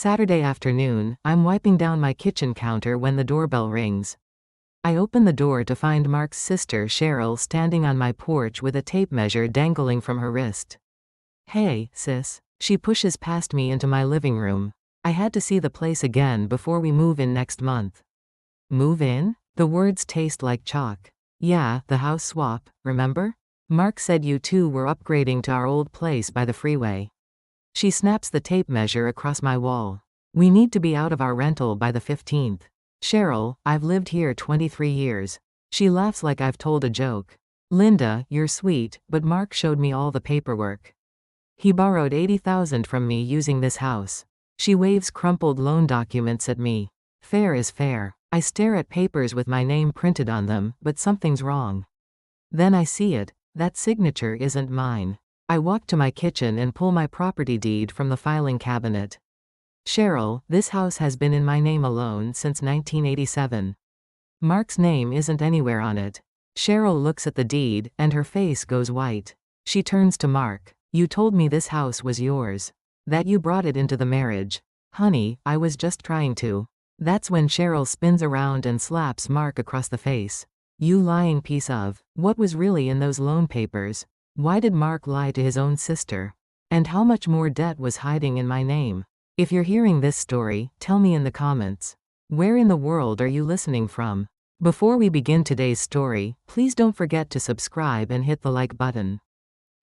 Saturday afternoon, I'm wiping down my kitchen counter when the doorbell rings. I open the door to find Mark's sister Cheryl standing on my porch with a tape measure dangling from her wrist. "Hey, sis." She pushes past me into my living room. "I had to see the place again before we move in next month." "Move in?" The words taste like chalk. "Yeah, the house swap, remember? Mark said you two were upgrading to our old place by the freeway." She snaps the tape measure across my wall. "We need to be out of our rental by the 15th. Cheryl, I've lived here 23 years. She laughs like I've told a joke. "Linda, you're sweet, but Mark showed me all the paperwork. He borrowed $80,000 from me using this house." She waves crumpled loan documents at me. Fair is fair. I stare at papers with my name printed on them, but something's wrong. Then I see it. That signature isn't mine. I walk to my kitchen and pull my property deed from the filing cabinet. "Cheryl, this house has been in my name alone since 1987. Mark's name isn't anywhere on it." Cheryl looks at the deed, and her face goes white. She turns to Mark. "You told me this house was yours. That you brought it into the marriage." "Honey, I was just trying to." That's when Cheryl spins around and slaps Mark across the face. "You lying piece of." What was really in those loan papers? Why did Mark lie to his own sister? And how much more debt was hiding in my name? If you're hearing this story, tell me in the comments. Where in the world are you listening from? Before we begin today's story, please don't forget to subscribe and hit the like button.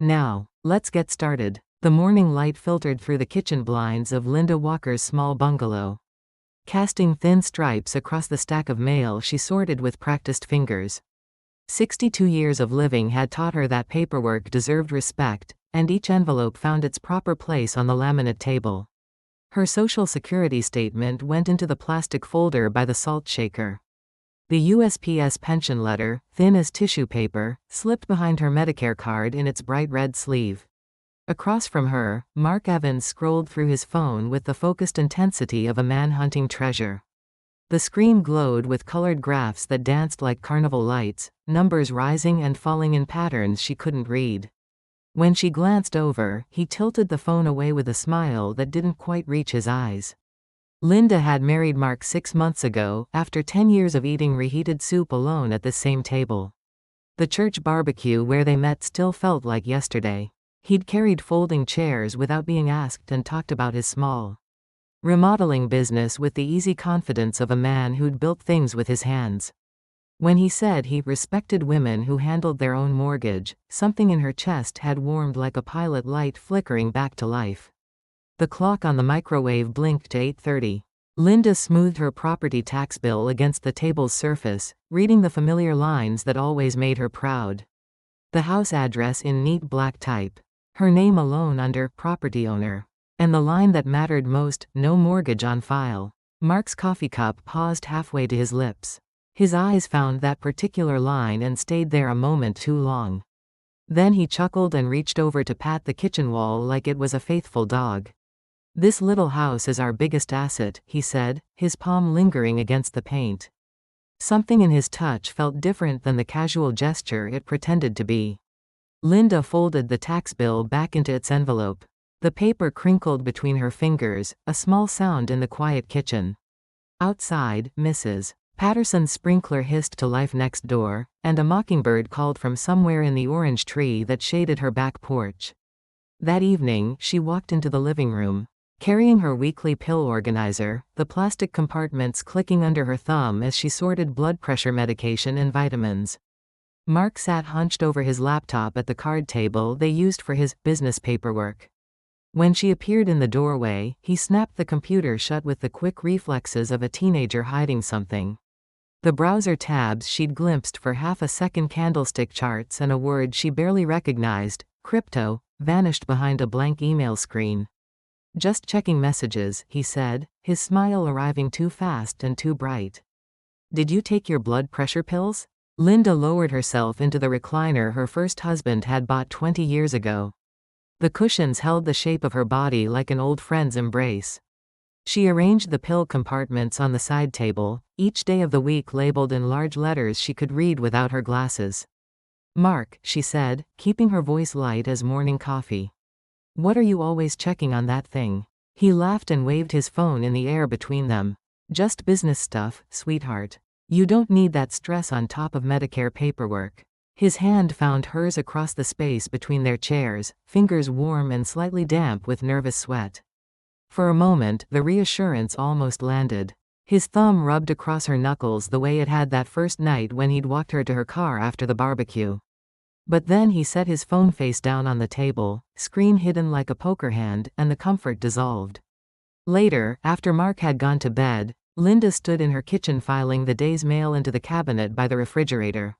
Now, let's get started. The morning light filtered through the kitchen blinds of Linda Walker's small bungalow, casting thin stripes across the stack of mail she sorted with practiced fingers. 62 years of living had taught her that paperwork deserved respect, and each envelope found its proper place on the laminate table. Her Social Security statement went into the plastic folder by the salt shaker. The USPS pension letter, thin as tissue paper, slipped behind her Medicare card in its bright red sleeve. Across from her, Mark Evans scrolled through his phone with the focused intensity of a man hunting treasure. The screen glowed with colored graphs that danced like carnival lights, numbers rising and falling in patterns she couldn't read. When she glanced over, he tilted the phone away with a smile that didn't quite reach his eyes. Linda had married Mark 6 months ago, after 10 years of eating reheated soup alone at the same table. The church barbecue where they met still felt like yesterday. He'd carried folding chairs without being asked and talked about his small remodeling business with the easy confidence of a man who'd built things with his hands. When he said he respected women who handled their own mortgage, something in her chest had warmed like a pilot light flickering back to life. The clock on the microwave blinked to 8:30. Linda smoothed her property tax bill against the table's surface, reading the familiar lines that always made her proud. The house address in neat black type. Her name alone under property owner. And the line that mattered most, no mortgage on file. Mark's coffee cup paused halfway to his lips. His eyes found that particular line and stayed there a moment too long. Then he chuckled and reached over to pat the kitchen wall like it was a faithful dog. "This little house is our biggest asset," he said, his palm lingering against the paint. Something in his touch felt different than the casual gesture it pretended to be. Linda folded the tax bill back into its envelope. The paper crinkled between her fingers, a small sound in the quiet kitchen. Outside, Mrs. Patterson's sprinkler hissed to life next door, and a mockingbird called from somewhere in the orange tree that shaded her back porch. That evening, she walked into the living room, carrying her weekly pill organizer, the plastic compartments clicking under her thumb as she sorted blood pressure medication and vitamins. Mark sat hunched over his laptop at the card table they used for his business paperwork. When she appeared in the doorway, he snapped the computer shut with the quick reflexes of a teenager hiding something. The browser tabs she'd glimpsed for half a second, candlestick charts and a word she barely recognized, crypto, vanished behind a blank email screen. "Just checking messages," he said, his smile arriving too fast and too bright. "Did you take your blood pressure pills?" Linda lowered herself into the recliner her first husband had bought 20 years ago. The cushions held the shape of her body like an old friend's embrace. She arranged the pill compartments on the side table, each day of the week labeled in large letters she could read without her glasses. "Mark," she said, keeping her voice light as morning coffee. "What are you always checking on that thing?" He laughed and waved his phone in the air between them. Just business stuff, sweetheart. You don't need that stress on top of Medicare paperwork. His hand found hers across the space between their chairs, fingers warm and slightly damp with nervous sweat. For a moment, the reassurance almost landed. His thumb rubbed across her knuckles the way it had that first night when he'd walked her to her car after the barbecue. But then he set his phone face down on the table, screen hidden like a poker hand, and the comfort dissolved. Later, after Mark had gone to bed, Linda stood in her kitchen filing the day's mail into the cabinet by the refrigerator.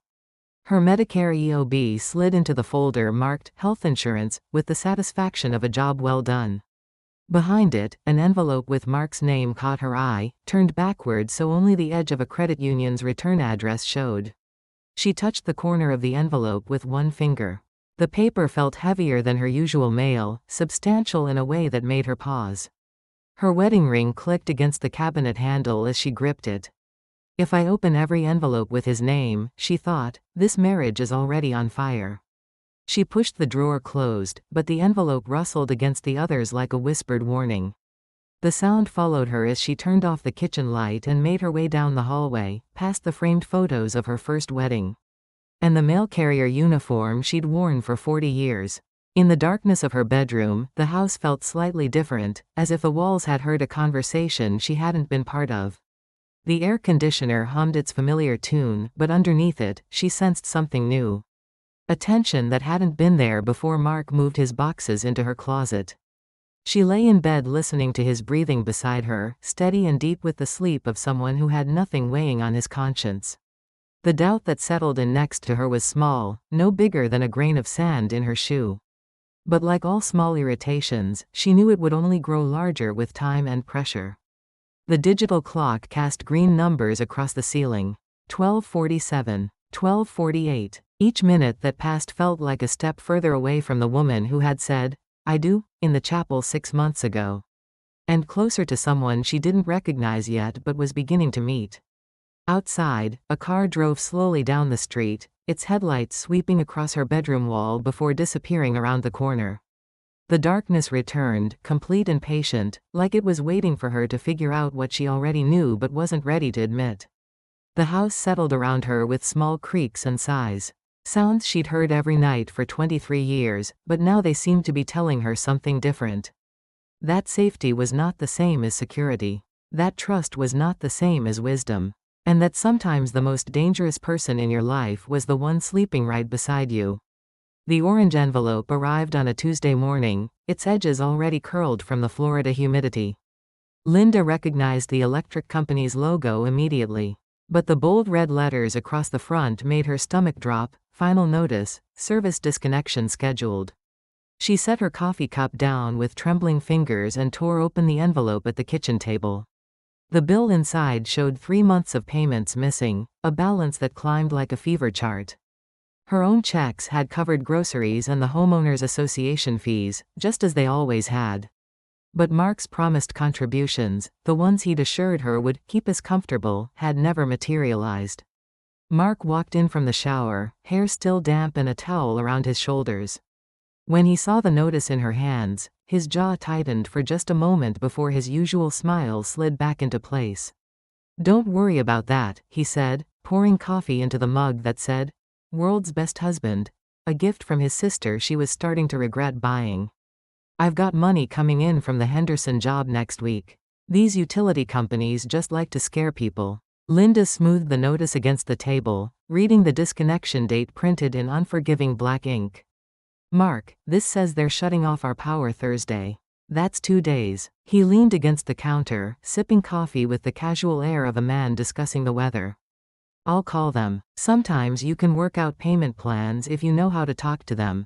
Her Medicare EOB slid into the folder marked Health Insurance, with the satisfaction of a job well done. Behind it, an envelope with Mark's name caught her eye, turned backward so only the edge of a credit union's return address showed. She touched the corner of the envelope with one finger. The paper felt heavier than her usual mail, substantial in a way that made her pause. Her wedding ring clicked against the cabinet handle as she gripped it. If I open every envelope with his name, she thought, this marriage is already on fire. She pushed the drawer closed, but the envelope rustled against the others like a whispered warning. The sound followed her as she turned off the kitchen light and made her way down the hallway, past the framed photos of her first wedding. And the mail carrier uniform she'd worn for 40 years. In the darkness of her bedroom, the house felt slightly different, as if the walls had heard a conversation she hadn't been part of. The air conditioner hummed its familiar tune, but underneath it, she sensed something new. A tension that hadn't been there before Mark moved his boxes into her closet. She lay in bed listening to his breathing beside her, steady and deep with the sleep of someone who had nothing weighing on his conscience. The doubt that settled in next to her was small, no bigger than a grain of sand in her shoe. But like all small irritations, she knew it would only grow larger with time and pressure. The digital clock cast green numbers across the ceiling. 12:47, 12:48. Each minute that passed felt like a step further away from the woman who had said, I do, in the chapel 6 months ago. And closer to someone she didn't recognize yet but was beginning to meet. Outside, a car drove slowly down the street, its headlights sweeping across her bedroom wall before disappearing around the corner. The darkness returned, complete and patient, like it was waiting for her to figure out what she already knew but wasn't ready to admit. The house settled around her with small creaks and sighs. Sounds she'd heard every night for 23 years, but now they seemed to be telling her something different. That safety was not the same as security. That trust was not the same as wisdom. And that sometimes the most dangerous person in your life was the one sleeping right beside you. The orange envelope arrived on a Tuesday morning, its edges already curled from the Florida humidity. Linda recognized the electric company's logo immediately. But the bold red letters across the front made her stomach drop. Final notice, service disconnection scheduled. She set her coffee cup down with trembling fingers and tore open the envelope at the kitchen table. The bill inside showed 3 months of payments missing, a balance that climbed like a fever chart. Her own checks had covered groceries and the homeowners association fees, just as they always had. But Mark's promised contributions, the ones he'd assured her would keep us comfortable, had never materialized. Mark walked in from the shower, hair still damp and a towel around his shoulders. When he saw the notice in her hands, his jaw tightened for just a moment before his usual smile slid back into place. Don't worry about that, he said, pouring coffee into the mug that said, World's Best Husband, a gift from his sister she was starting to regret buying. I've got money coming in from the Henderson job next week. These utility companies just like to scare people. Linda smoothed the notice against the table, reading the disconnection date printed in unforgiving black ink. Mark, this says they're shutting off our power Thursday. That's 2 days. He leaned against the counter, sipping coffee with the casual air of a man discussing the weather. I'll call them. Sometimes you can work out payment plans if you know how to talk to them.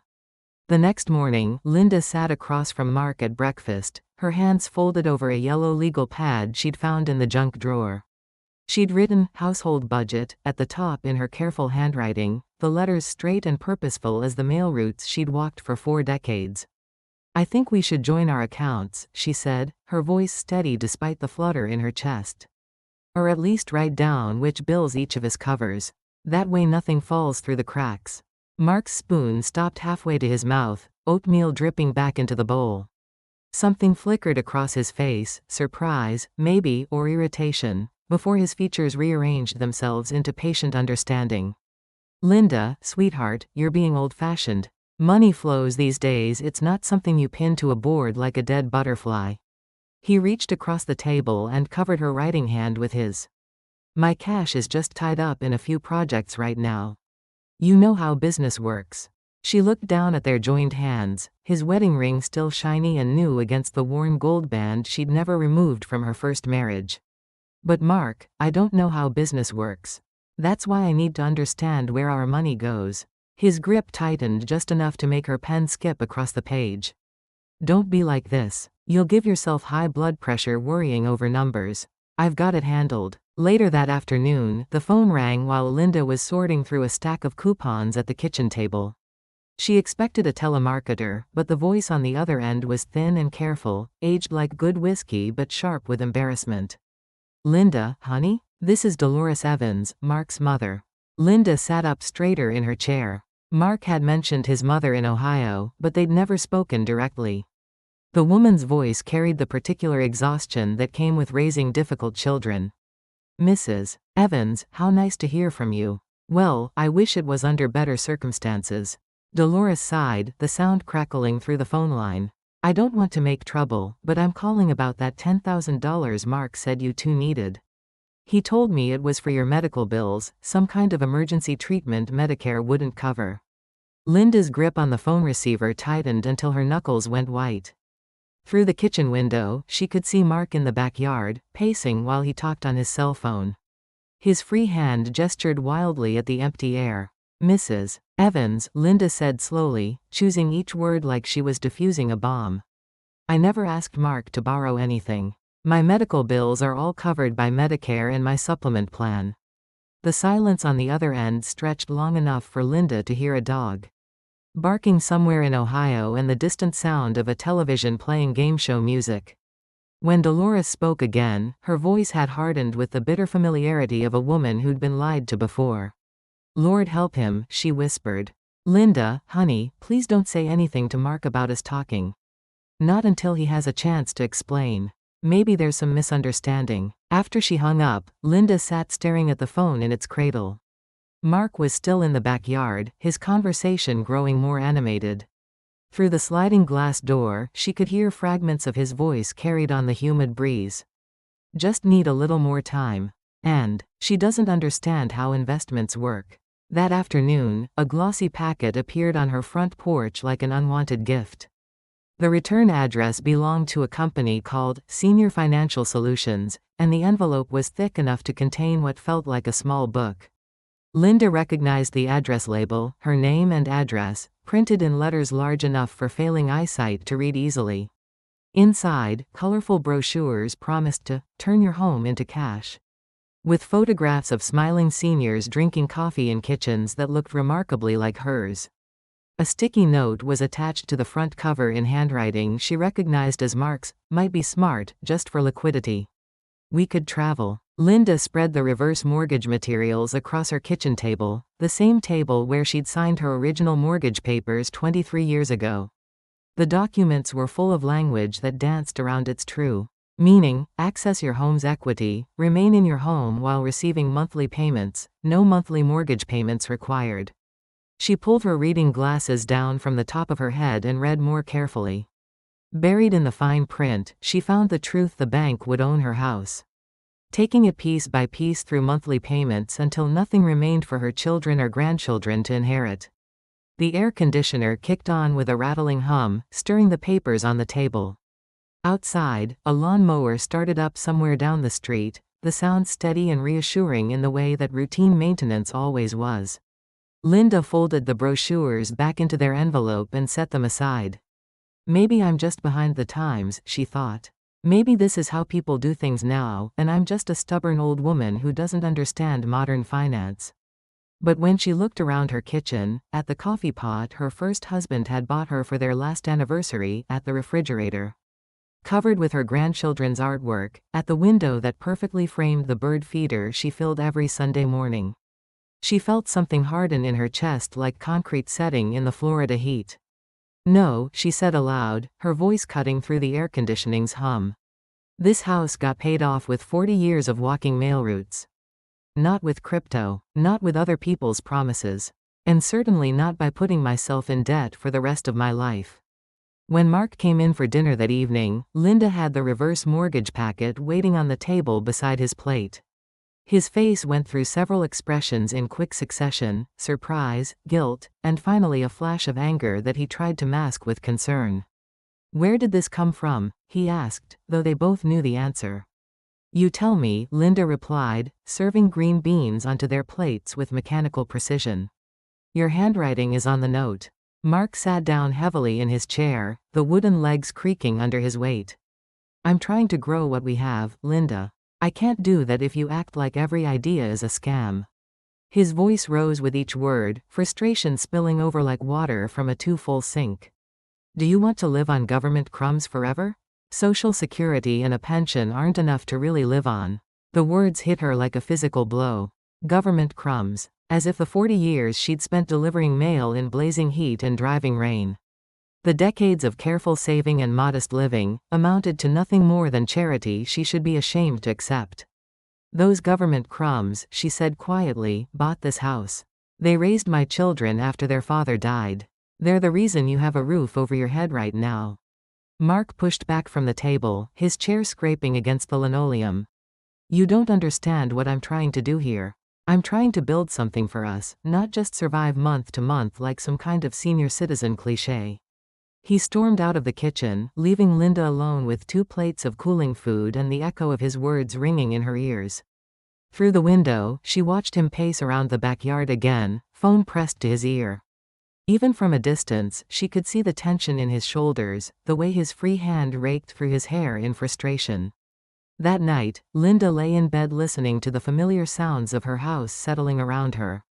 The next morning, Linda sat across from Mark at breakfast, her hands folded over a yellow legal pad she'd found in the junk drawer. She'd written, household budget, at the top in her careful handwriting, the letters straight and purposeful as the mail routes she'd walked for 4 decades. I think we should join our accounts, she said, her voice steady despite the flutter in her chest. Or at least write down which bills each of us covers. That way nothing falls through the cracks. Mark's spoon stopped halfway to his mouth, oatmeal dripping back into the bowl. Something flickered across his face, surprise, maybe, or irritation, before his features rearranged themselves into patient understanding. Linda, sweetheart, you're being old-fashioned. Money flows these days, it's not something you pin to a board like a dead butterfly. He reached across the table and covered her writing hand with his. My cash is just tied up in a few projects right now. You know how business works. She looked down at their joined hands, his wedding ring still shiny and new against the worn gold band she'd never removed from her first marriage. But Mark, I don't know how business works. That's why I need to understand where our money goes. His grip tightened just enough to make her pen skip across the page. Don't be like this. You'll give yourself high blood pressure worrying over numbers. I've got it handled. Later that afternoon, the phone rang while Linda was sorting through a stack of coupons at the kitchen table. She expected a telemarketer, but the voice on the other end was thin and careful, aged like good whiskey but sharp with embarrassment. Linda, honey? This is Dolores Evans, Mark's mother. Linda sat up straighter in her chair. Mark had mentioned his mother in Ohio, but they'd never spoken directly. The woman's voice carried the particular exhaustion that came with raising difficult children. Mrs. Evans, how nice to hear from you. Well, I wish it was under better circumstances. Dolores sighed, the sound crackling through the phone line. I don't want to make trouble, but I'm calling about that $10,000 Mark said you two needed. He told me it was for your medical bills, some kind of emergency treatment Medicare wouldn't cover. Linda's grip on the phone receiver tightened until her knuckles went white. Through the kitchen window, she could see Mark in the backyard, pacing while he talked on his cell phone. His free hand gestured wildly at the empty air. Mrs. Evans, Linda said slowly, choosing each word like she was defusing a bomb. I never asked Mark to borrow anything. My medical bills are all covered by Medicare and my supplement plan. The silence on the other end stretched long enough for Linda to hear a dog barking somewhere in Ohio and the distant sound of a television playing game show music. When Dolores spoke again, her voice had hardened with the bitter familiarity of a woman who'd been lied to before. Lord help him, she whispered. Linda, honey, please don't say anything to Mark about us talking. Not until he has a chance to explain. Maybe there's some misunderstanding. After she hung up, Linda sat staring at the phone in its cradle. Mark was still in the backyard, his conversation growing more animated. Through the sliding glass door, she could hear fragments of his voice carried on the humid breeze. Just need a little more time. And, she doesn't understand how investments work. That afternoon, a glossy packet appeared on her front porch like an unwanted gift. The return address belonged to a company called Senior Financial Solutions, and the envelope was thick enough to contain what felt like a small book. Linda recognized the address label, her name and address, printed in letters large enough for failing eyesight to read easily. Inside, colorful brochures promised to turn your home into cash. With photographs of smiling seniors drinking coffee in kitchens that looked remarkably like hers. A sticky note was attached to the front cover in handwriting she recognized as Mark's. Might be smart, just for liquidity. We could travel. Linda spread the reverse mortgage materials across her kitchen table, the same table where she'd signed her original mortgage papers 23 years ago. The documents were full of language that danced around its true meaning: access your home's equity, remain in your home while receiving monthly payments, no monthly mortgage payments required. She pulled her reading glasses down from the top of her head and read more carefully. Buried in the fine print, she found the truth: the bank would own her house. Taking it piece by piece through monthly payments until nothing remained for her children or grandchildren to inherit. The air conditioner kicked on with a rattling hum, stirring the papers on the table. Outside, a lawnmower started up somewhere down the street, the sound steady and reassuring in the way that routine maintenance always was. Linda folded the brochures back into their envelope and set them aside. Maybe I'm just behind the times, she thought. Maybe this is how people do things now, and I'm just a stubborn old woman who doesn't understand modern finance. But when she looked around her kitchen, at the coffee pot her first husband had bought her for their last anniversary, at the refrigerator covered with her grandchildren's artwork, at the window that perfectly framed the bird feeder she filled every Sunday morning, she felt something harden in her chest like concrete setting in the Florida heat. No, she said aloud, her voice cutting through the air conditioning's hum. This house got paid off with 40 years of walking mail routes. Not with crypto, not with other people's promises. And certainly not by putting myself in debt for the rest of my life. When Mark came in for dinner that evening, Linda had the reverse mortgage packet waiting on the table beside his plate. His face went through several expressions in quick succession: surprise, guilt, and finally a flash of anger that he tried to mask with concern. "Where did this come from?" he asked, though they both knew the answer. "You tell me," Linda replied, serving green beans onto their plates with mechanical precision. "Your handwriting is on the note." Mark sat down heavily in his chair, the wooden legs creaking under his weight. "I'm trying to grow what we have, Linda. I can't do that if you act like every idea is a scam." His voice rose with each word, frustration spilling over like water from a too-full sink. "Do you want to live on government crumbs forever? Social Security and a pension aren't enough to really live on." The words hit her like a physical blow. Government crumbs. As if the 40 years she'd spent delivering mail in blazing heat and driving rain. The decades of careful saving and modest living amounted to nothing more than charity she should be ashamed to accept. "Those government crumbs," she said quietly, "bought this house. They raised my children after their father died. They're the reason you have a roof over your head right now." Mark pushed back from the table, his chair scraping against the linoleum. "You don't understand what I'm trying to do here. I'm trying to build something for us, not just survive month to month like some kind of senior citizen cliché." He stormed out of the kitchen, leaving Linda alone with 2 plates of cooling food and the echo of his words ringing in her ears. Through the window, she watched him pace around the backyard again, phone pressed to his ear. Even from a distance, she could see the tension in his shoulders, the way his free hand raked through his hair in frustration. That night, Linda lay in bed listening to the familiar sounds of her house settling around her.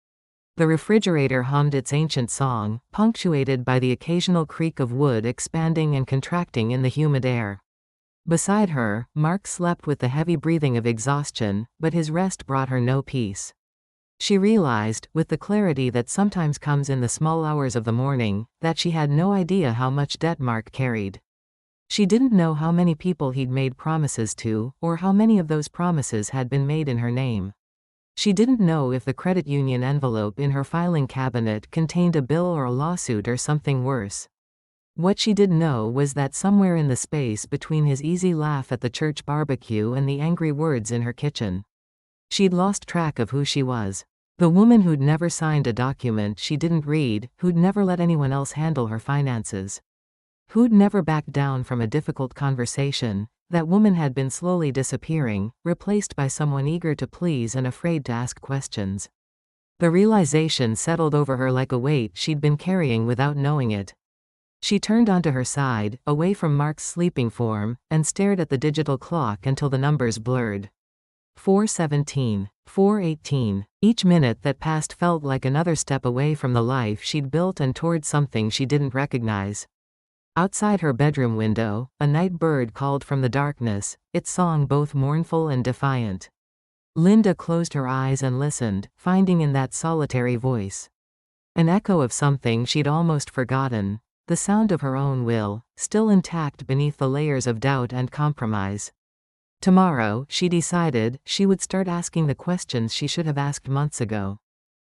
The refrigerator hummed its ancient song, punctuated by the occasional creak of wood expanding and contracting in the humid air. Beside her, Mark slept with the heavy breathing of exhaustion, but his rest brought her no peace. She realized, with the clarity that sometimes comes in the small hours of the morning, that she had no idea how much debt Mark carried. She didn't know how many people he'd made promises to, or how many of those promises had been made in her name. She didn't know if the credit union envelope in her filing cabinet contained a bill or a lawsuit or something worse. What she did know was that somewhere in the space between his easy laugh at the church barbecue and the angry words in her kitchen, she'd lost track of who she was. The woman who'd never signed a document she didn't read, who'd never let anyone else handle her finances, who'd never backed down from a difficult conversation. That woman had been slowly disappearing, replaced by someone eager to please and afraid to ask questions. The realization settled over her like a weight she'd been carrying without knowing it. She turned onto her side, away from Mark's sleeping form, and stared at the digital clock until the numbers blurred. 4:17. 4:18. Each minute that passed felt like another step away from the life she'd built and toward something she didn't recognize. Outside her bedroom window, a night bird called from the darkness, its song both mournful and defiant. Linda closed her eyes and listened, finding in that solitary voice an echo of something she'd almost forgotten, the sound of her own will, still intact beneath the layers of doubt and compromise. Tomorrow, she decided, she would start asking the questions she should have asked months ago.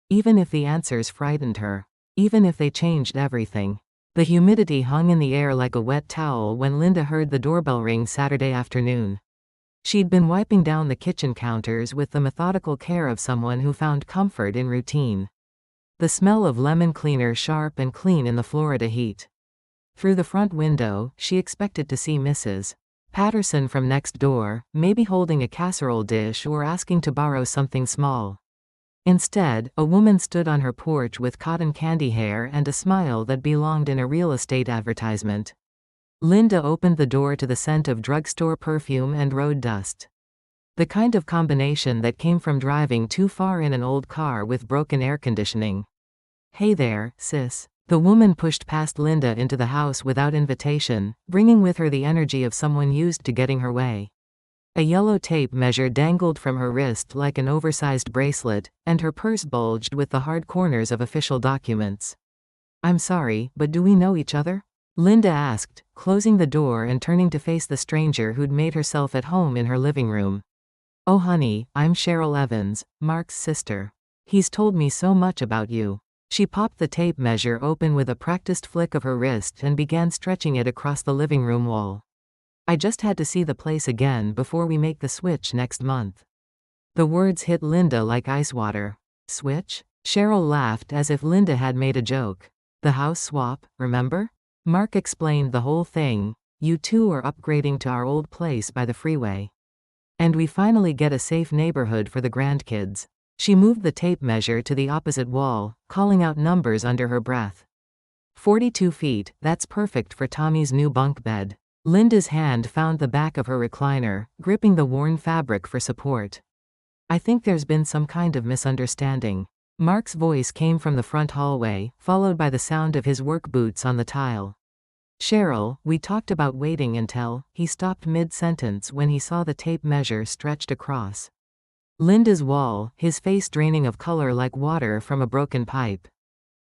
Even if the answers frightened her. Even if they changed everything. The humidity hung in the air like a wet towel when Linda heard the doorbell ring Saturday afternoon. She'd been wiping down the kitchen counters with the methodical care of someone who found comfort in routine. The smell of lemon cleaner sharp and clean in the Florida heat. Through the front window, she expected to see Mrs. Patterson from next door, maybe holding a casserole dish or asking to borrow something small. Instead, a woman stood on her porch with cotton candy hair and a smile that belonged in a real estate advertisement. Linda opened the door to the scent of drugstore perfume and road dust. The kind of combination that came from driving too far in an old car with broken air conditioning. "Hey there, sis." The woman pushed past Linda into the house without invitation, bringing with her the energy of someone used to getting her way. A yellow tape measure dangled from her wrist like an oversized bracelet, and her purse bulged with the hard corners of official documents. "I'm sorry, but do we know each other?" Linda asked, closing the door and turning to face the stranger who'd made herself at home in her living room. "Oh honey, I'm Cheryl Evans, Mark's sister. He's told me so much about you." She popped the tape measure open with a practiced flick of her wrist and began stretching it across the living room wall. "I just had to see the place again before we make the switch next month." The words hit Linda like ice water. "Switch?" Cheryl laughed as if Linda had made a joke. "The house swap, remember? Mark explained the whole thing. You two are upgrading to our old place by the freeway. And we finally get a safe neighborhood for the grandkids." She moved the tape measure to the opposite wall, calling out numbers under her breath. 42 feet, that's perfect for Tommy's new bunk bed." Linda's hand found the back of her recliner, gripping the worn fabric for support. "I think there's been some kind of misunderstanding." Mark's voice came from the front hallway, followed by the sound of his work boots on the tile. "Cheryl, we talked about waiting until..." He stopped mid-sentence when he saw the tape measure stretched across Linda's wall, his face draining of color like water from a broken pipe.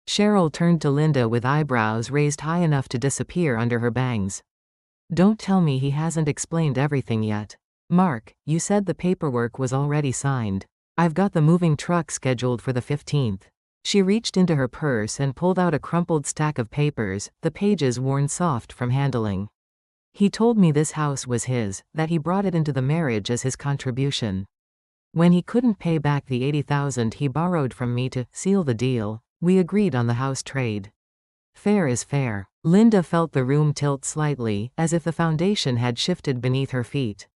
Cheryl turned to Linda with eyebrows raised high enough to disappear under her bangs. "Don't tell me he hasn't explained everything yet." "Mark, you said the paperwork was already signed. I've got the moving truck scheduled for the 15th. She reached into her purse and pulled out a crumpled stack of papers, the pages worn soft from handling. "He told me this house was his, that he brought it into the marriage as his contribution. When he couldn't pay back the $80,000 he borrowed from me to seal the deal, we agreed on the house trade. Fair is fair." Linda felt the room tilt slightly, as if the foundation had shifted beneath her feet.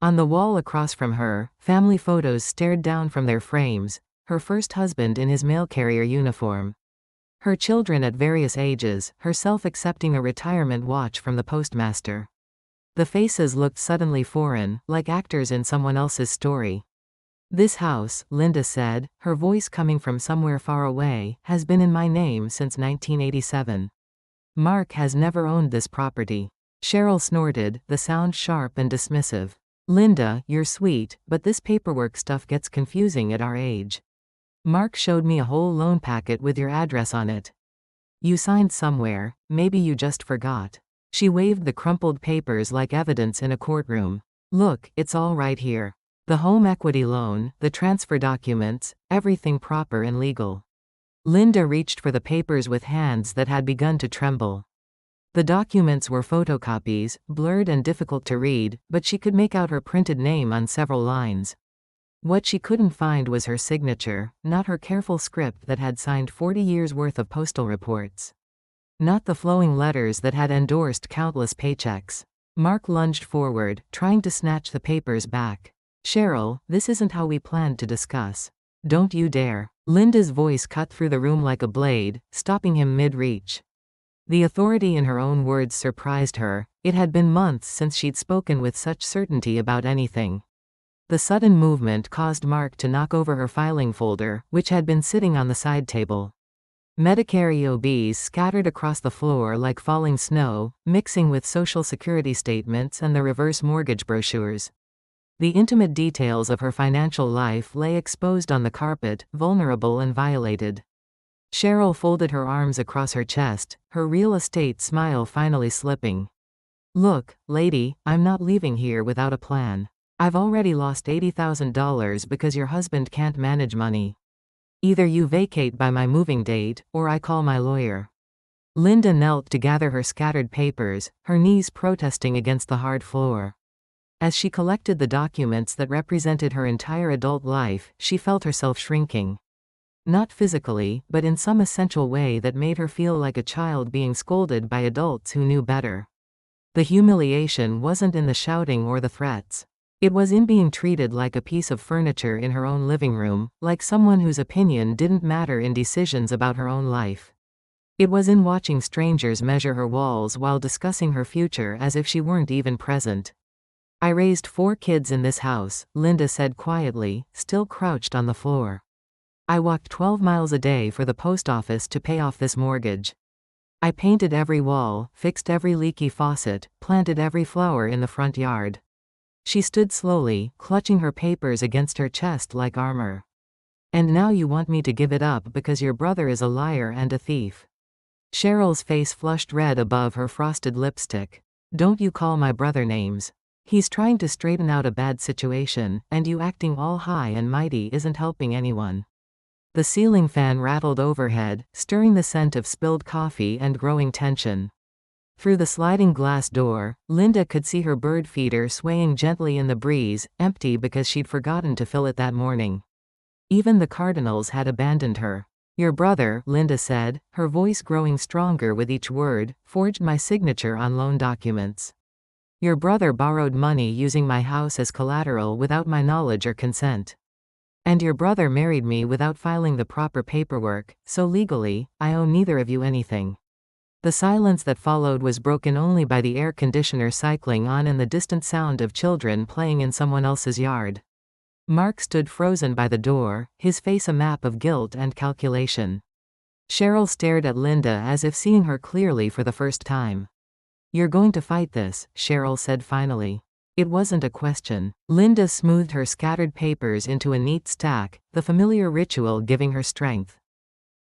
On the wall across from her, family photos stared down from their frames, her first husband in his mail carrier uniform. Her children at various ages, herself accepting a retirement watch from the postmaster. The faces looked suddenly foreign, like actors in someone else's story. "This house," Linda said, her voice coming from somewhere far away, "has been in my name since 1987. Mark has never owned this property." Cheryl snorted, the sound sharp and dismissive. "Linda, you're sweet, but this paperwork stuff gets confusing at our age. Mark showed me a whole loan packet with your address on it. You signed somewhere, maybe you just forgot." She waved the crumpled papers like evidence in a courtroom. "Look, it's all right here. The home equity loan, the transfer documents, everything proper and legal." Linda reached for the papers with hands that had begun to tremble. The documents were photocopies, blurred and difficult to read, but she could make out her printed name on several lines. What she couldn't find was her signature, not her careful script that had signed 40 years' worth of postal reports. Not the flowing letters that had endorsed countless paychecks. Mark lunged forward, trying to snatch the papers back. "Cheryl, this isn't how we planned to discuss. Don't you dare." Linda's voice cut through the room like a blade, stopping him mid-reach. The authority in her own words surprised her. It had been months since she'd spoken with such certainty about anything. The sudden movement caused Mark to knock over her filing folder, which had been sitting on the side table. Medicare EOBs scattered across the floor like falling snow, mixing with Social Security statements and the reverse mortgage brochures. The intimate details of her financial life lay exposed on the carpet, vulnerable and violated. Cheryl folded her arms across her chest, her real estate smile finally slipping. "Look, lady, I'm not leaving here without a plan. I've already lost $80,000 because your husband can't manage money. Either you vacate by my moving date, or I call my lawyer." Linda knelt to gather her scattered papers, her knees protesting against the hard floor. As she collected the documents that represented her entire adult life, she felt herself shrinking. Not physically, but in some essential way that made her feel like a child being scolded by adults who knew better. The humiliation wasn't in the shouting or the threats. It was in being treated like a piece of furniture in her own living room, like someone whose opinion didn't matter in decisions about her own life. It was in watching strangers measure her walls while discussing her future as if she weren't even present. "I raised 4 kids in this house," Linda said quietly, still crouched on the floor. "I walked 12 miles a day for the post office to pay off this mortgage. I painted every wall, fixed every leaky faucet, planted every flower in the front yard." She stood slowly, clutching her papers against her chest like armor. "And now you want me to give it up because your brother is a liar and a thief." Cheryl's face flushed red above her frosted lipstick. Don't you call my brother names. He's trying to straighten out a bad situation, and you acting all high and mighty isn't helping anyone. The ceiling fan rattled overhead, stirring the scent of spilled coffee and growing tension. Through the sliding glass door, Linda could see her bird feeder swaying gently in the breeze, empty because she'd forgotten to fill it that morning. Even the cardinals had abandoned her. Your brother, Linda said, her voice growing stronger with each word, forged my signature on loan documents. Your brother borrowed money using my house as collateral without my knowledge or consent. And your brother married me without filing the proper paperwork, so legally, I owe neither of you anything. The silence that followed was broken only by the air conditioner cycling on and the distant sound of children playing in someone else's yard. Mark stood frozen by the door, his face a map of guilt and calculation. Cheryl stared at Linda as if seeing her clearly for the first time. You're going to fight this, Cheryl said finally. It wasn't a question. Linda smoothed her scattered papers into a neat stack, the familiar ritual giving her strength.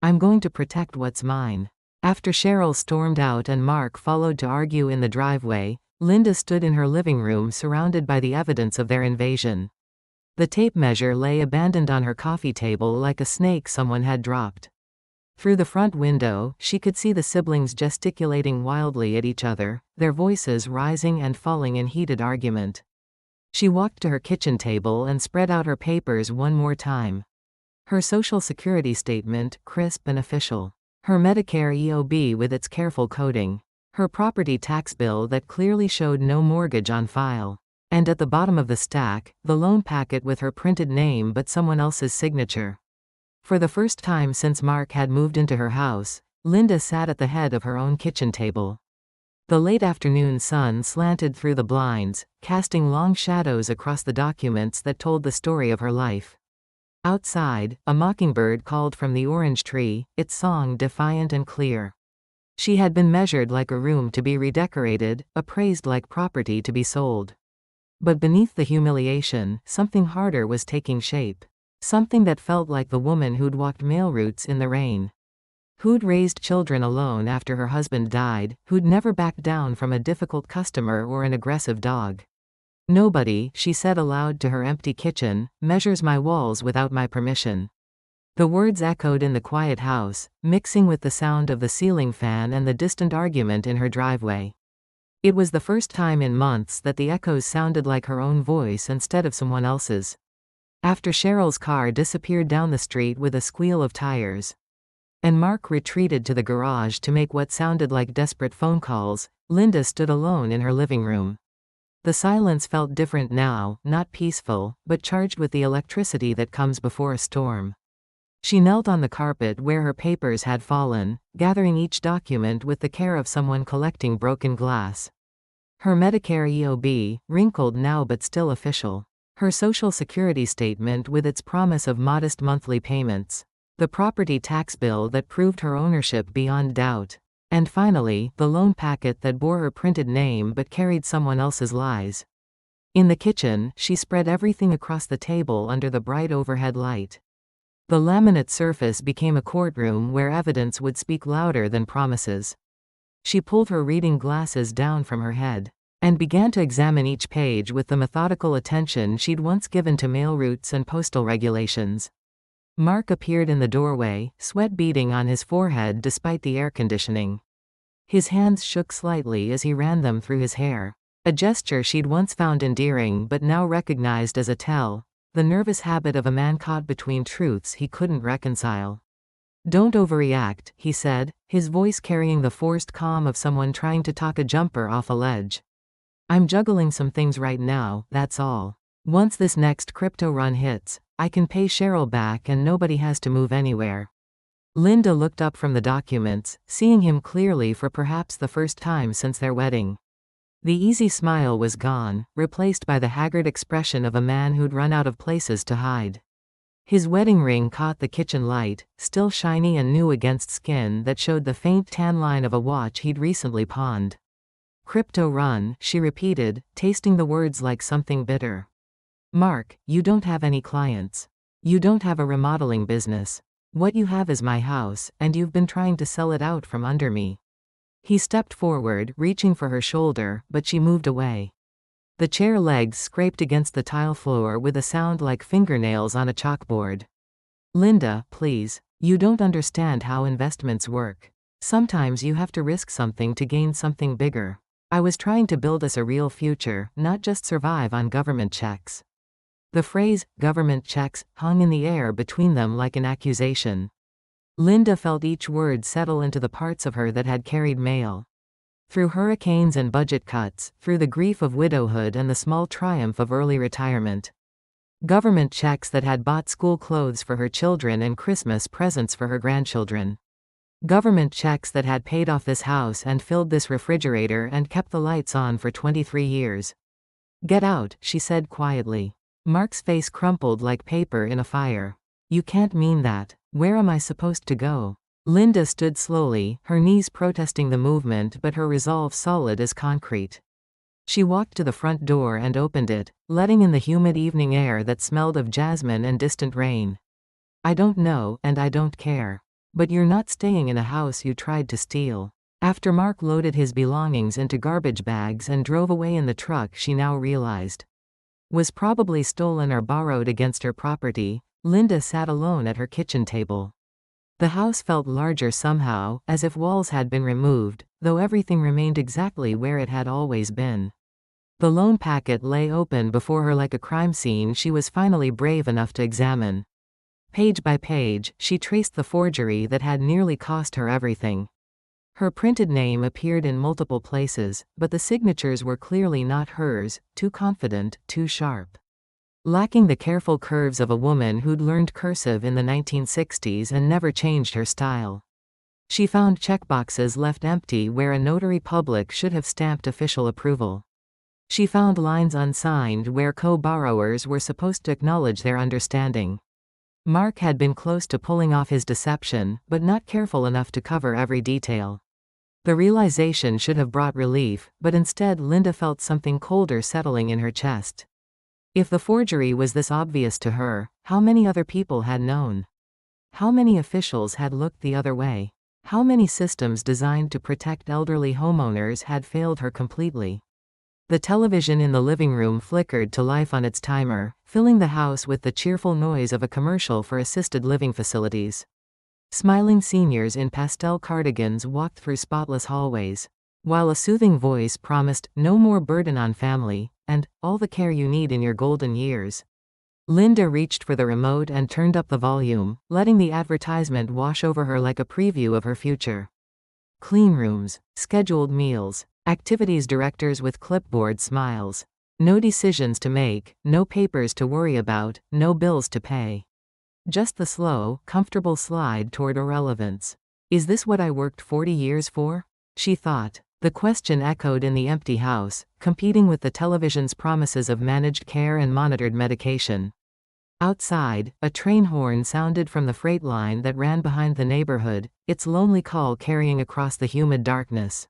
I'm going to protect what's mine. After Cheryl stormed out and Mark followed to argue in the driveway, Linda stood in her living room surrounded by the evidence of their invasion. The tape measure lay abandoned on her coffee table like a snake someone had dropped. Through the front window, she could see the siblings gesticulating wildly at each other, their voices rising and falling in heated argument. She walked to her kitchen table and spread out her papers one more time. Her Social Security statement, crisp and official. Her Medicare EOB with its careful coding. Her property tax bill that clearly showed no mortgage on file. And at the bottom of the stack, the loan packet with her printed name but someone else's signature. For the first time since Mark had moved into her house, Linda sat at the head of her own kitchen table. The late afternoon sun slanted through the blinds, casting long shadows across the documents that told the story of her life. Outside, a mockingbird called from the orange tree, its song defiant and clear. She had been measured like a room to be redecorated, appraised like property to be sold. But beneath the humiliation, something harder was taking shape. Something that felt like the woman who'd walked mail routes in the rain. Who'd raised children alone after her husband died, who'd never backed down from a difficult customer or an aggressive dog. Nobody, she said aloud to her empty kitchen, measures my walls without my permission. The words echoed in the quiet house, mixing with the sound of the ceiling fan and the distant argument in her driveway. It was the first time in months that the echoes sounded like her own voice instead of someone else's. After Cheryl's car disappeared down the street with a squeal of tires, and Mark retreated to the garage to make what sounded like desperate phone calls, Linda stood alone in her living room. The silence felt different now, not peaceful, but charged with the electricity that comes before a storm. She knelt on the carpet where her papers had fallen, gathering each document with the care of someone collecting broken glass. Her Medicare EOB, wrinkled now but still official. Her Social Security statement with its promise of modest monthly payments. The property tax bill that proved her ownership beyond doubt. And finally, the loan packet that bore her printed name but carried someone else's lies. In the kitchen, she spread everything across the table under the bright overhead light. The laminate surface became a courtroom where evidence would speak louder than promises. She pulled her reading glasses down from her head. And began to examine each page with the methodical attention she'd once given to mail routes and postal regulations. Mark appeared in the doorway, sweat beading on his forehead despite the air conditioning. His hands shook slightly as he ran them through his hair. A gesture she'd once found endearing but now recognized as a tell, the nervous habit of a man caught between truths he couldn't reconcile. Don't overreact, he said, his voice carrying the forced calm of someone trying to talk a jumper off a ledge. I'm juggling some things right now, that's all. Once this next crypto run hits, I can pay Cheryl back and nobody has to move anywhere. Linda looked up from the documents, seeing him clearly for perhaps the first time since their wedding. The easy smile was gone, replaced by the haggard expression of a man who'd run out of places to hide. His wedding ring caught the kitchen light, still shiny and new against skin that showed the faint tan line of a watch he'd recently pawned. Crypto run, she repeated, tasting the words like something bitter. Mark, you don't have any clients. You don't have a remodeling business. What you have is my house, and you've been trying to sell it out from under me. He stepped forward, reaching for her shoulder, but she moved away. The chair legs scraped against the tile floor with a sound like fingernails on a chalkboard. Linda, please. You don't understand how investments work. Sometimes you have to risk something to gain something bigger. I was trying to build us a real future, not just survive on government checks. The phrase, government checks, hung in the air between them like an accusation. Linda felt each word settle into the parts of her that had carried mail. Through hurricanes and budget cuts, through the grief of widowhood and the small triumph of early retirement. Government checks that had bought school clothes for her children and Christmas presents for her grandchildren. Government checks that had paid off this house and filled this refrigerator and kept the lights on for 23 years. Get out, she said quietly. Mark's face crumpled like paper in a fire. You can't mean that. Where am I supposed to go? Linda stood slowly, her knees protesting the movement but her resolve solid as concrete. She walked to the front door and opened it, letting in the humid evening air that smelled of jasmine and distant rain. I don't know, and I don't care. But you're not staying in a house you tried to steal. After Mark loaded his belongings into garbage bags and drove away in the truck she now realized was probably stolen or borrowed against her property, Linda sat alone at her kitchen table. The house felt larger somehow, as if walls had been removed, though everything remained exactly where it had always been. The loan packet lay open before her like a crime scene she was finally brave enough to examine. Page by page, she traced the forgery that had nearly cost her everything. Her printed name appeared in multiple places, but the signatures were clearly not hers, too confident, too sharp. Lacking the careful curves of a woman who'd learned cursive in the 1960s and never changed her style. She found checkboxes left empty where a notary public should have stamped official approval. She found lines unsigned where co-borrowers were supposed to acknowledge their understanding. Mark had been close to pulling off his deception, but not careful enough to cover every detail. The realization should have brought relief, but instead Linda felt something colder settling in her chest. If the forgery was this obvious to her, how many other people had known? How many officials had looked the other way? How many systems designed to protect elderly homeowners had failed her completely? The television in the living room flickered to life on its timer, filling the house with the cheerful noise of a commercial for assisted living facilities. Smiling seniors in pastel cardigans walked through spotless hallways, while a soothing voice promised, no more burden on family, and all the care you need in your golden years. Linda reached for the remote and turned up the volume, letting the advertisement wash over her like a preview of her future. Clean rooms, scheduled meals, activities directors with clipboard smiles. No decisions to make, no papers to worry about, no bills to pay. Just the slow, comfortable slide toward irrelevance. Is this what I worked 40 years for? She thought. The question echoed in the empty house, competing with the television's promises of managed care and monitored medication. Outside, a train horn sounded from the freight line that ran behind the neighborhood, its lonely call carrying across the humid darkness.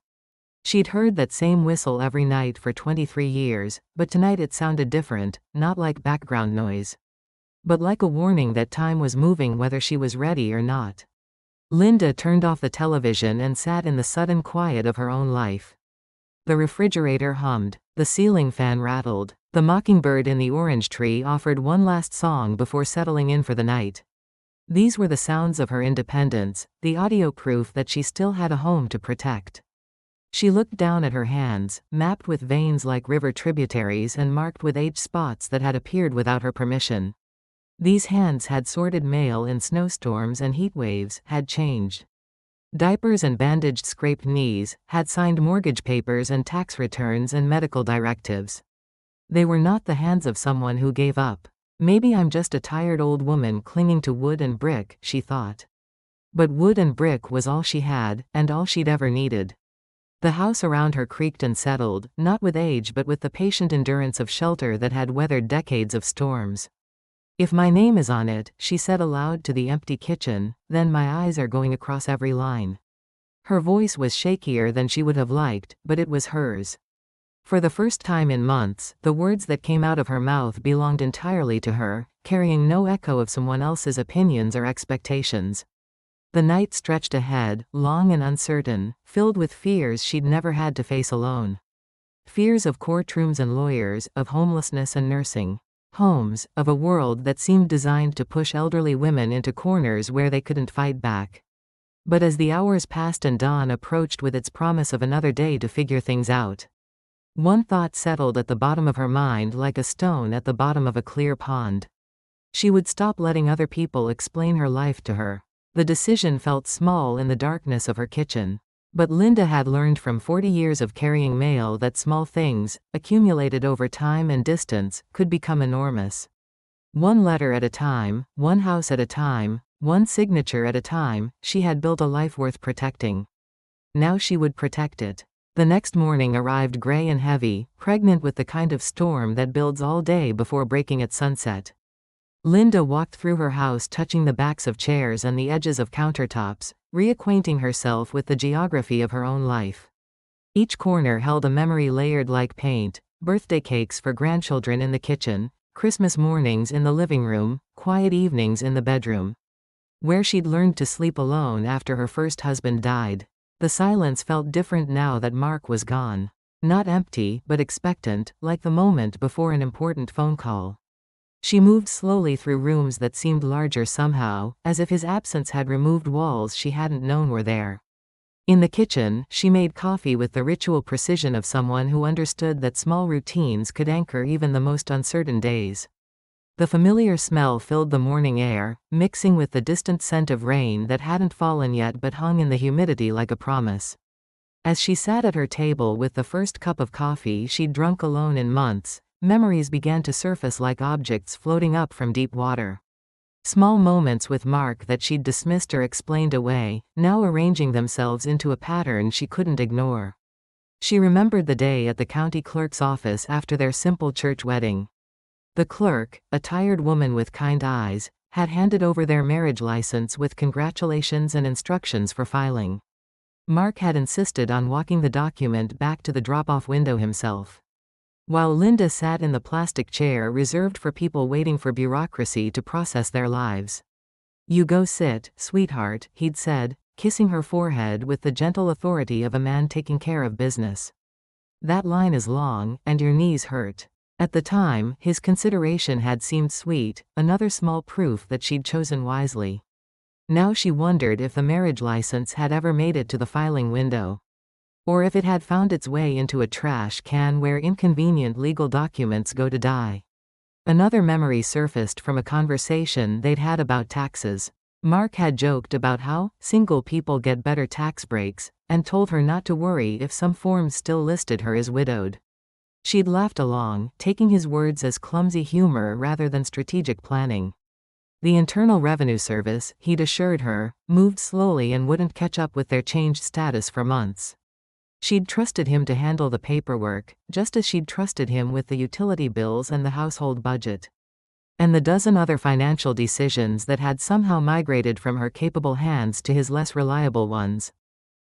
She'd heard that same whistle every night for 23 years, but tonight it sounded different, not like background noise, but like a warning that time was moving whether she was ready or not. Linda turned off the television and sat in the sudden quiet of her own life. The refrigerator hummed, the ceiling fan rattled, the mockingbird in the orange tree offered one last song before settling in for the night. These were the sounds of her independence, the audio proof that she still had a home to protect. She looked down at her hands, mapped with veins like river tributaries and marked with age spots that had appeared without her permission. These hands had sorted mail in snowstorms and heat waves, had changed diapers and bandaged scraped knees, had signed mortgage papers and tax returns and medical directives. They were not the hands of someone who gave up. Maybe I'm just a tired old woman clinging to wood and brick, she thought. But wood and brick was all she had, and all she'd ever needed. The house around her creaked and settled, not with age but with the patient endurance of shelter that had weathered decades of storms. If my name is on it, she said aloud to the empty kitchen, then my eyes are going across every line. Her voice was shakier than she would have liked, but it was hers. For the first time in months, the words that came out of her mouth belonged entirely to her, carrying no echo of someone else's opinions or expectations. The night stretched ahead, long and uncertain, filled with fears she'd never had to face alone. Fears of courtrooms and lawyers, of homelessness and nursing homes, of a world that seemed designed to push elderly women into corners where they couldn't fight back. But as the hours passed and dawn approached with its promise of another day to figure things out, one thought settled at the bottom of her mind like a stone at the bottom of a clear pond. She would stop letting other people explain her life to her. The decision felt small in the darkness of her kitchen. But Linda had learned from 40 years of carrying mail that small things, accumulated over time and distance, could become enormous. One letter at a time, one house at a time, one signature at a time, she had built a life worth protecting. Now she would protect it. The next morning arrived gray and heavy, pregnant with the kind of storm that builds all day before breaking at sunset. Linda walked through her house touching the backs of chairs and the edges of countertops, reacquainting herself with the geography of her own life. Each corner held a memory layered like paint: birthday cakes for grandchildren in the kitchen, Christmas mornings in the living room, quiet evenings in the bedroom, where she'd learned to sleep alone after her first husband died. The silence felt different now that Mark was gone. Not empty, but expectant, like the moment before an important phone call. She moved slowly through rooms that seemed larger somehow, as if his absence had removed walls she hadn't known were there. In the kitchen, she made coffee with the ritual precision of someone who understood that small routines could anchor even the most uncertain days. The familiar smell filled the morning air, mixing with the distant scent of rain that hadn't fallen yet but hung in the humidity like a promise. As she sat at her table with the first cup of coffee she'd drunk alone in months, memories began to surface like objects floating up from deep water. Small moments with Mark that she'd dismissed or explained away, now arranging themselves into a pattern she couldn't ignore. She remembered the day at the county clerk's office after their simple church wedding. The clerk, a tired woman with kind eyes, had handed over their marriage license with congratulations and instructions for filing. Mark had insisted on walking the document back to the drop-off window himself. While Linda sat in the plastic chair reserved for people waiting for bureaucracy to process their lives. "You go sit, sweetheart," he'd said, kissing her forehead with the gentle authority of a man taking care of business. "That line is long, and your knees hurt." At the time, his consideration had seemed sweet, another small proof that she'd chosen wisely. Now she wondered if the marriage license had ever made it to the filing window. Or if it had found its way into a trash can where inconvenient legal documents go to die. Another memory surfaced from a conversation they'd had about taxes. Mark had joked about how single people get better tax breaks, and told her not to worry if some forms still listed her as widowed. She'd laughed along, taking his words as clumsy humor rather than strategic planning. The Internal Revenue Service, he'd assured her, moved slowly and wouldn't catch up with their changed status for months. She'd trusted him to handle the paperwork, just as she'd trusted him with the utility bills and the household budget. And the dozen other financial decisions that had somehow migrated from her capable hands to his less reliable ones.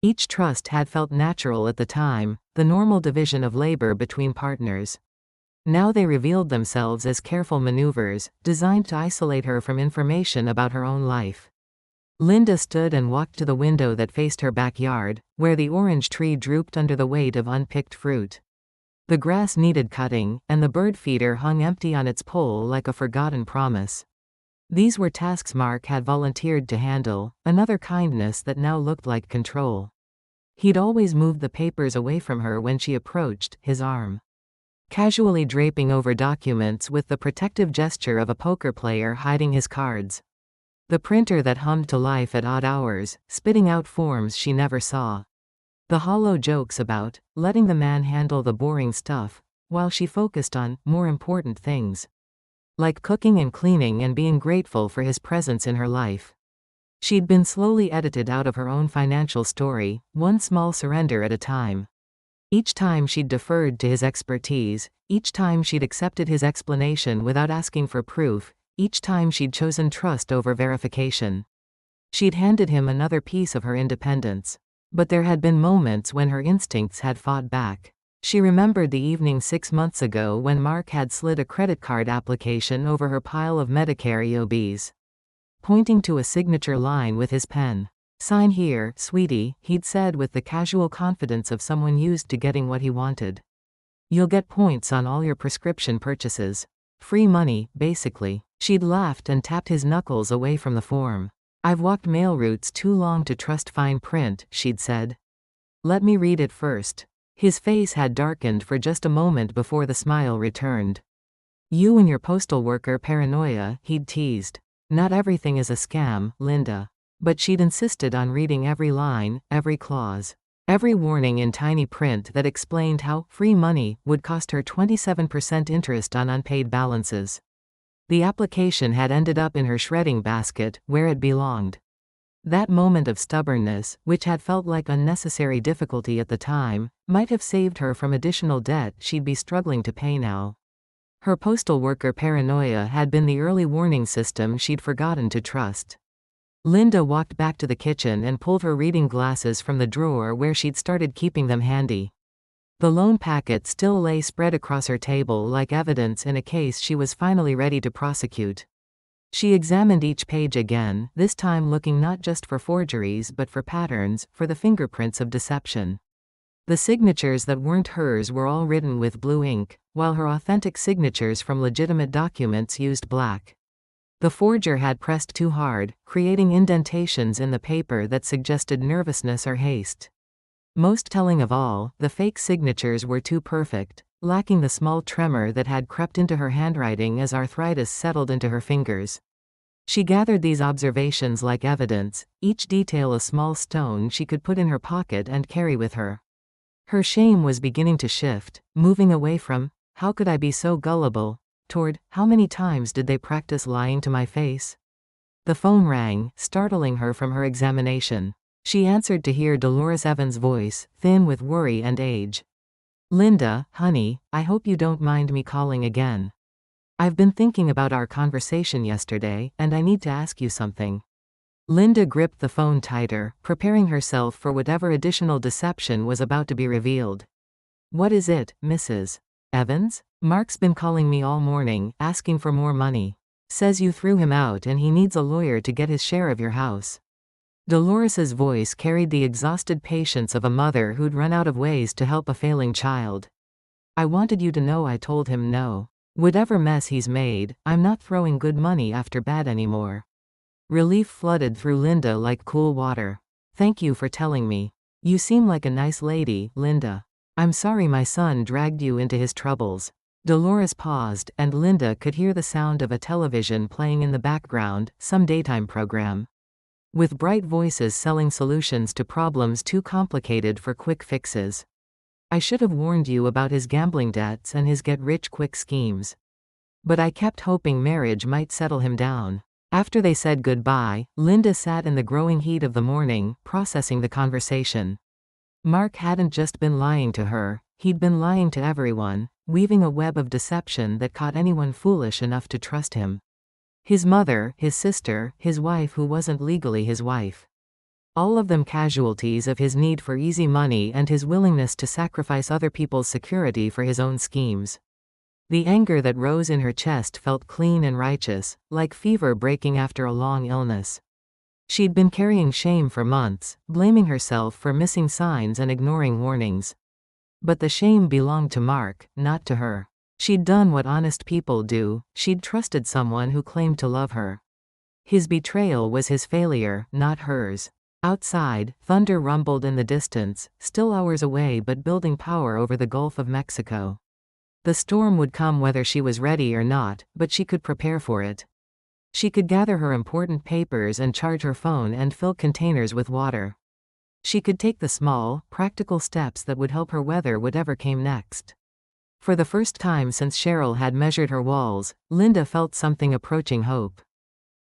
Each trust had felt natural at the time, the normal division of labor between partners. Now they revealed themselves as careful maneuvers, designed to isolate her from information about her own life. Linda stood and walked to the window that faced her backyard, where the orange tree drooped under the weight of unpicked fruit. The grass needed cutting, and the bird feeder hung empty on its pole like a forgotten promise. These were tasks Mark had volunteered to handle, another kindness that now looked like control. He'd always moved the papers away from her when she approached, his arm casually draping over documents with the protective gesture of a poker player hiding his cards. The printer that hummed to life at odd hours, spitting out forms she never saw. The hollow jokes about letting the man handle the boring stuff, while she focused on more important things. Like cooking and cleaning and being grateful for his presence in her life. She'd been slowly edited out of her own financial story, one small surrender at a time. Each time she'd deferred to his expertise, each time she'd accepted his explanation without asking for proof, each time she'd chosen trust over verification. She'd handed him another piece of her independence. But there had been moments when her instincts had fought back. She remembered the evening 6 months ago when Mark had slid a credit card application over her pile of Medicare EOBs. Pointing to a signature line with his pen. "Sign here, sweetie," he'd said with the casual confidence of someone used to getting what he wanted. "You'll get points on all your prescription purchases. Free money, basically." She'd laughed and tapped his knuckles away from the form. "I've walked mail routes too long to trust fine print," she'd said. "Let me read it first." His face had darkened for just a moment before the smile returned. "You and your postal worker paranoia," he'd teased. "Not everything is a scam, Linda." But she'd insisted on reading every line, every clause. Every warning in tiny print that explained how free money would cost her 27% interest on unpaid balances. The application had ended up in her shredding basket, where it belonged. That moment of stubbornness, which had felt like unnecessary difficulty at the time, might have saved her from additional debt she'd be struggling to pay now. Her postal worker paranoia had been the early warning system she'd forgotten to trust. Linda walked back to the kitchen and pulled her reading glasses from the drawer where she'd started keeping them handy. The loan packet still lay spread across her table like evidence in a case she was finally ready to prosecute. She examined each page again, this time looking not just for forgeries but for patterns, for the fingerprints of deception. The signatures that weren't hers were all written with blue ink, while her authentic signatures from legitimate documents used black. The forger had pressed too hard, creating indentations in the paper that suggested nervousness or haste. Most telling of all, the fake signatures were too perfect, lacking the small tremor that had crept into her handwriting as arthritis settled into her fingers. She gathered these observations like evidence, each detail a small stone she could put in her pocket and carry with her. Her shame was beginning to shift, moving away from, "How could I be so gullible?" toward, "How many times did they practice lying to my face?" The phone rang, startling her from her examination. She answered to hear Dolores Evans' voice, thin with worry and age. "Linda, honey, I hope you don't mind me calling again. I've been thinking about our conversation yesterday, and I need to ask you something." Linda gripped the phone tighter, preparing herself for whatever additional deception was about to be revealed. "What is it, Mrs. Evans? Mark's been calling me all morning, asking for more money. Says you threw him out and he needs a lawyer to get his share of your house." Dolores's voice carried the exhausted patience of a mother who'd run out of ways to help a failing child. "I wanted you to know I told him no. Whatever mess he's made, I'm not throwing good money after bad anymore." Relief flooded through Linda like cool water. "Thank you for telling me. You seem like a nice lady, Linda. I'm sorry my son dragged you into his troubles." Dolores paused, and Linda could hear the sound of a television playing in the background, some daytime program. With bright voices selling solutions to problems too complicated for quick fixes. "I should have warned you about his gambling debts and his get-rich-quick schemes. But I kept hoping marriage might settle him down." After they said goodbye, Linda sat in the growing heat of the morning, processing the conversation. Mark hadn't just been lying to her, he'd been lying to everyone, weaving a web of deception that caught anyone foolish enough to trust him. His mother, his sister, his wife who wasn't legally his wife. All of them casualties of his need for easy money and his willingness to sacrifice other people's security for his own schemes. The anger that rose in her chest felt clean and righteous, like fever breaking after a long illness. She'd been carrying shame for months, blaming herself for missing signs and ignoring warnings. But the shame belonged to Mark, not to her. She'd done what honest people do, she'd trusted someone who claimed to love her. His betrayal was his failure, not hers. Outside, thunder rumbled in the distance, still hours away but building power over the Gulf of Mexico. The storm would come whether she was ready or not, but she could prepare for it. She could gather her important papers and charge her phone and fill containers with water. She could take the small, practical steps that would help her weather whatever came next. For the first time since Cheryl had measured her walls, Linda felt something approaching hope.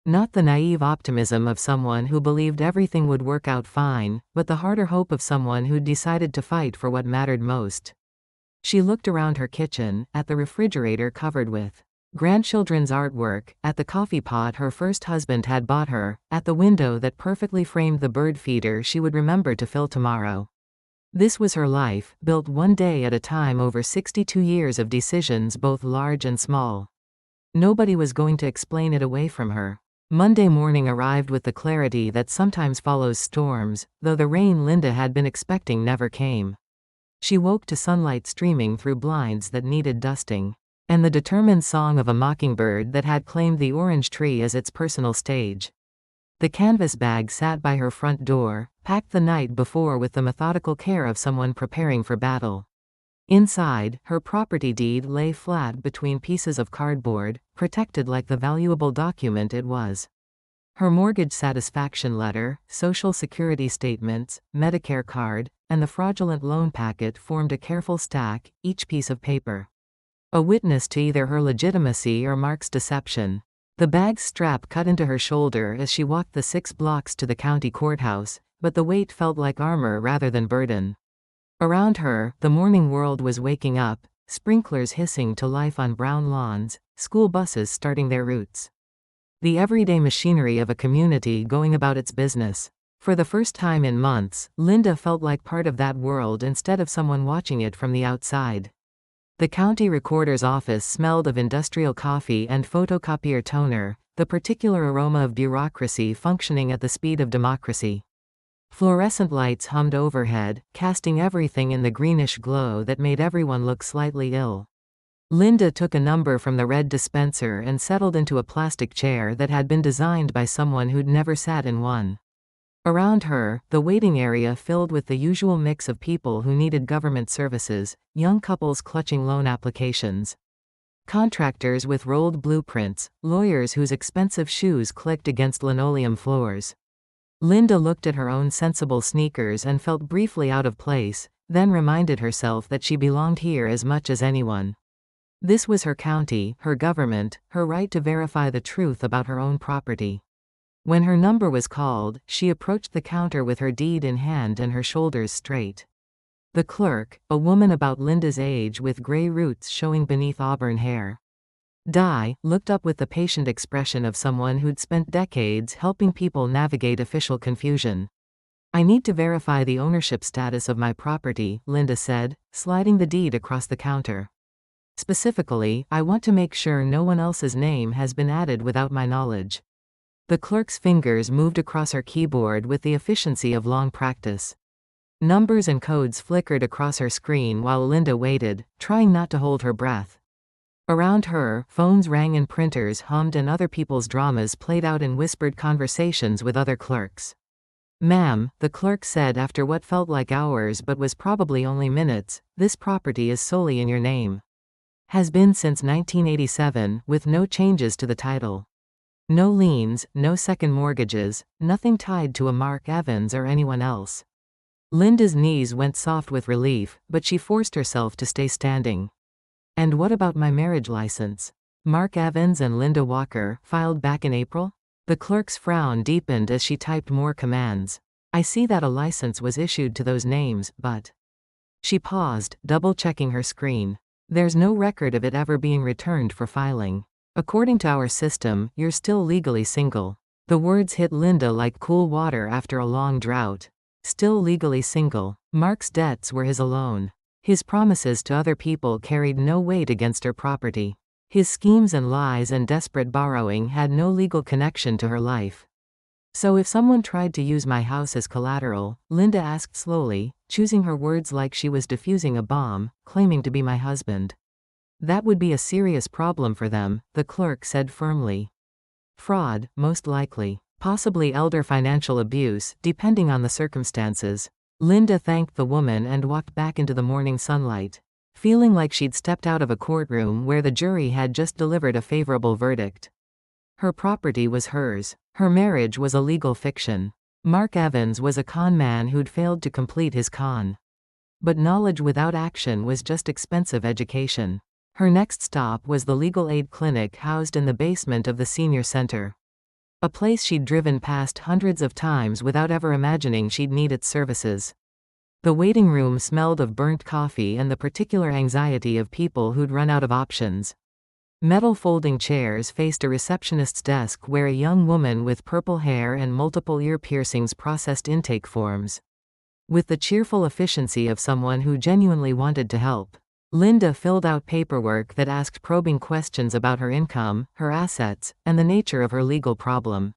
Not the naive optimism of someone who believed everything would work out fine, but the harder hope of someone who'd decided to fight for what mattered most. She looked around her kitchen, at the refrigerator covered with grandchildren's artwork, at the coffee pot her first husband had bought her, at the window that perfectly framed the bird feeder she would remember to fill tomorrow. This was her life, built one day at a time over 62 years of decisions both large and small. Nobody was going to explain it away from her. Monday morning arrived with the clarity that sometimes follows storms, though the rain Linda had been expecting never came. She woke to sunlight streaming through blinds that needed dusting, and the determined song of a mockingbird that had claimed the orange tree as its personal stage. The canvas bag sat by her front door, packed the night before with the methodical care of someone preparing for battle. Inside, her property deed lay flat between pieces of cardboard, protected like the valuable document it was. Her mortgage satisfaction letter, social security statements, Medicare card, and the fraudulent loan packet formed a careful stack, each piece of paper a witness to either her legitimacy or Mark's deception. The bag's strap cut into her shoulder as she walked the 6 blocks to the county courthouse, but the weight felt like armor rather than burden. Around her, the morning world was waking up, sprinklers hissing to life on brown lawns, school buses starting their routes. The everyday machinery of a community going about its business. For the first time in months, Linda felt like part of that world instead of someone watching it from the outside. The county recorder's office smelled of industrial coffee and photocopier toner, the particular aroma of bureaucracy functioning at the speed of democracy. Fluorescent lights hummed overhead, casting everything in the greenish glow that made everyone look slightly ill. Linda took a number from the red dispenser and settled into a plastic chair that had been designed by someone who'd never sat in one. Around her, the waiting area filled with the usual mix of people who needed government services, young couples clutching loan applications, contractors with rolled blueprints, lawyers whose expensive shoes clicked against linoleum floors. Linda looked at her own sensible sneakers and felt briefly out of place, then reminded herself that she belonged here as much as anyone. This was her county, her government, her right to verify the truth about her own property. When her number was called, she approached the counter with her deed in hand and her shoulders straight. The clerk, a woman about Linda's age with gray roots showing beneath auburn hair, looked up with the patient expression of someone who'd spent decades helping people navigate official confusion. "I need to verify the ownership status of my property," Linda said, sliding the deed across the counter. "Specifically, I want to make sure no one else's name has been added without my knowledge." The clerk's fingers moved across her keyboard with the efficiency of long practice. Numbers and codes flickered across her screen while Linda waited, trying not to hold her breath. Around her, phones rang and printers hummed and other people's dramas played out in whispered conversations with other clerks. "Ma'am," the clerk said after what felt like hours but was probably only minutes, "this property is solely in your name. Has been since 1987, with no changes to the title. No liens, no second mortgages, nothing tied to a Mark Evans or anyone else." Linda's knees went soft with relief, but she forced herself to stay standing. "And what about my marriage license? Mark Evans and Linda Walker, filed back in April?" The clerk's frown deepened as she typed more commands. "I see that a license was issued to those names, but..." She paused, double-checking her screen. "There's no record of it ever being returned for filing. According to our system, you're still legally single." The words hit Linda like cool water after a long drought. Still legally single. Mark's debts were his alone. His promises to other people carried no weight against her property. His schemes and lies and desperate borrowing had no legal connection to her life. "So if someone tried to use my house as collateral," Linda asked slowly, choosing her words like she was defusing a bomb, "claiming to be my husband, that would be a serious problem for them," the clerk said firmly. "Fraud, most likely. Possibly elder financial abuse, depending on the circumstances." Linda thanked the woman and walked back into the morning sunlight, feeling like she'd stepped out of a courtroom where the jury had just delivered a favorable verdict. Her property was hers. Her marriage was a legal fiction. Mark Evans was a con man who'd failed to complete his con. But knowledge without action was just expensive education. Her next stop was the legal aid clinic housed in the basement of the senior center. A place she'd driven past hundreds of times without ever imagining she'd need its services. The waiting room smelled of burnt coffee and the particular anxiety of people who'd run out of options. Metal folding chairs faced a receptionist's desk where a young woman with purple hair and multiple ear piercings processed intake forms. with the cheerful efficiency of someone who genuinely wanted to help. Linda filled out paperwork that asked probing questions about her income, her assets, and the nature of her legal problem.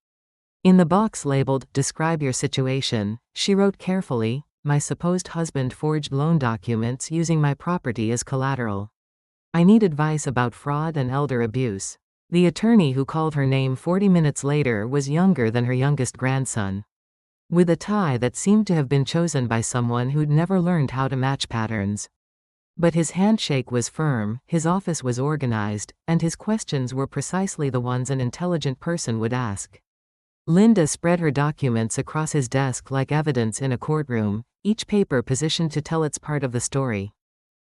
In the box labeled, "Describe your situation," she wrote carefully, "My supposed husband forged loan documents using my property as collateral. I need advice about fraud and elder abuse." The attorney who called her name 40 minutes later was younger than her youngest grandson. With a tie that seemed to have been chosen by someone who'd never learned how to match patterns. But his handshake was firm, his office was organized, and his questions were precisely the ones an intelligent person would ask. Linda spread her documents across his desk like evidence in a courtroom, each paper positioned to tell its part of the story.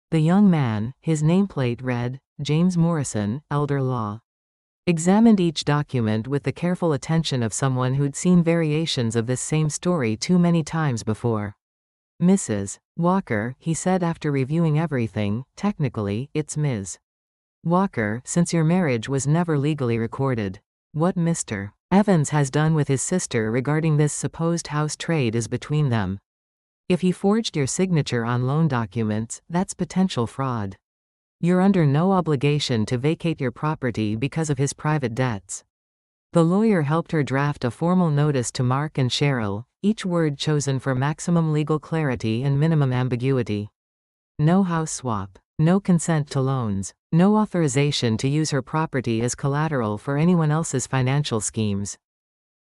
The young man, his nameplate read, James Morrison, Elder Law, examined each document with the careful attention of someone who'd seen variations of this same story too many times before. "Mrs. Walker," he said after reviewing everything, "technically, it's Ms. Walker, since your marriage was never legally recorded. What Mr. Evans has done with his sister regarding this supposed house trade is between them. If he forged your signature on loan documents, that's potential fraud. You're under no obligation to vacate your property because of his private debts." The lawyer helped her draft a formal notice to Mark and Cheryl, each word chosen for maximum legal clarity and minimum ambiguity. No house swap. No consent to loans. No authorization to use her property as collateral for anyone else's financial schemes.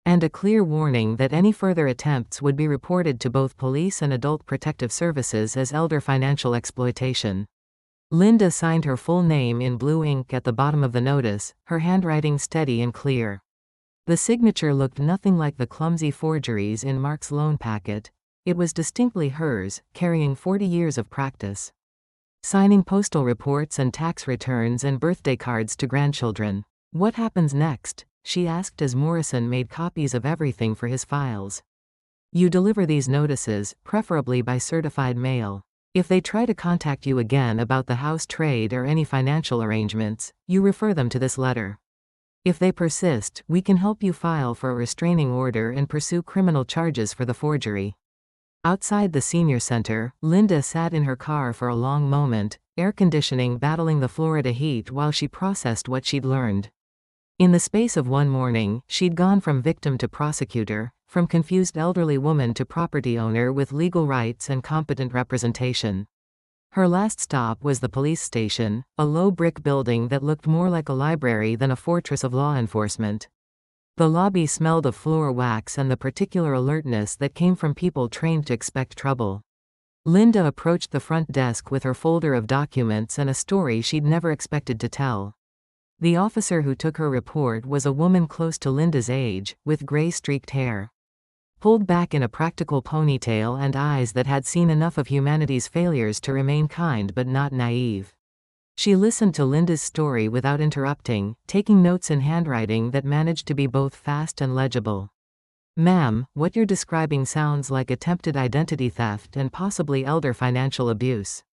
And a clear warning that any further attempts would be reported to both police and Adult Protective Services as elder financial exploitation. Linda signed her full name in blue ink at the bottom of the notice, her handwriting steady and clear. The signature looked nothing like the clumsy forgeries in Mark's loan packet. It was distinctly hers, carrying 40 years of practice. Signing postal reports and tax returns and birthday cards to grandchildren. "What happens next?" she asked as Morrison made copies of everything for his files. "You deliver these notices, preferably by certified mail. If they try to contact you again about the house trade or any financial arrangements, you refer them to this letter. If they persist, we can help you file for a restraining order and pursue criminal charges for the forgery." Outside the senior center, Linda sat in her car for a long moment, air conditioning battling the Florida heat while she processed what she'd learned. In the space of one morning, she'd gone from victim to prosecutor, from confused elderly woman to property owner with legal rights and competent representation. Her last stop was the police station, a low brick building that looked more like a library than a fortress of law enforcement. The lobby smelled of floor wax and the particular alertness that came from people trained to expect trouble. Linda approached the front desk with her folder of documents and a story she'd never expected to tell. The officer who took her report was a woman close to Linda's age, with gray-streaked hair pulled back in a practical ponytail and eyes that had seen enough of humanity's failures to remain kind but not naive. She listened to Linda's story without interrupting, taking notes in handwriting that managed to be both fast and legible. "Ma'am, what you're describing sounds like attempted identity theft and possibly elder financial abuse.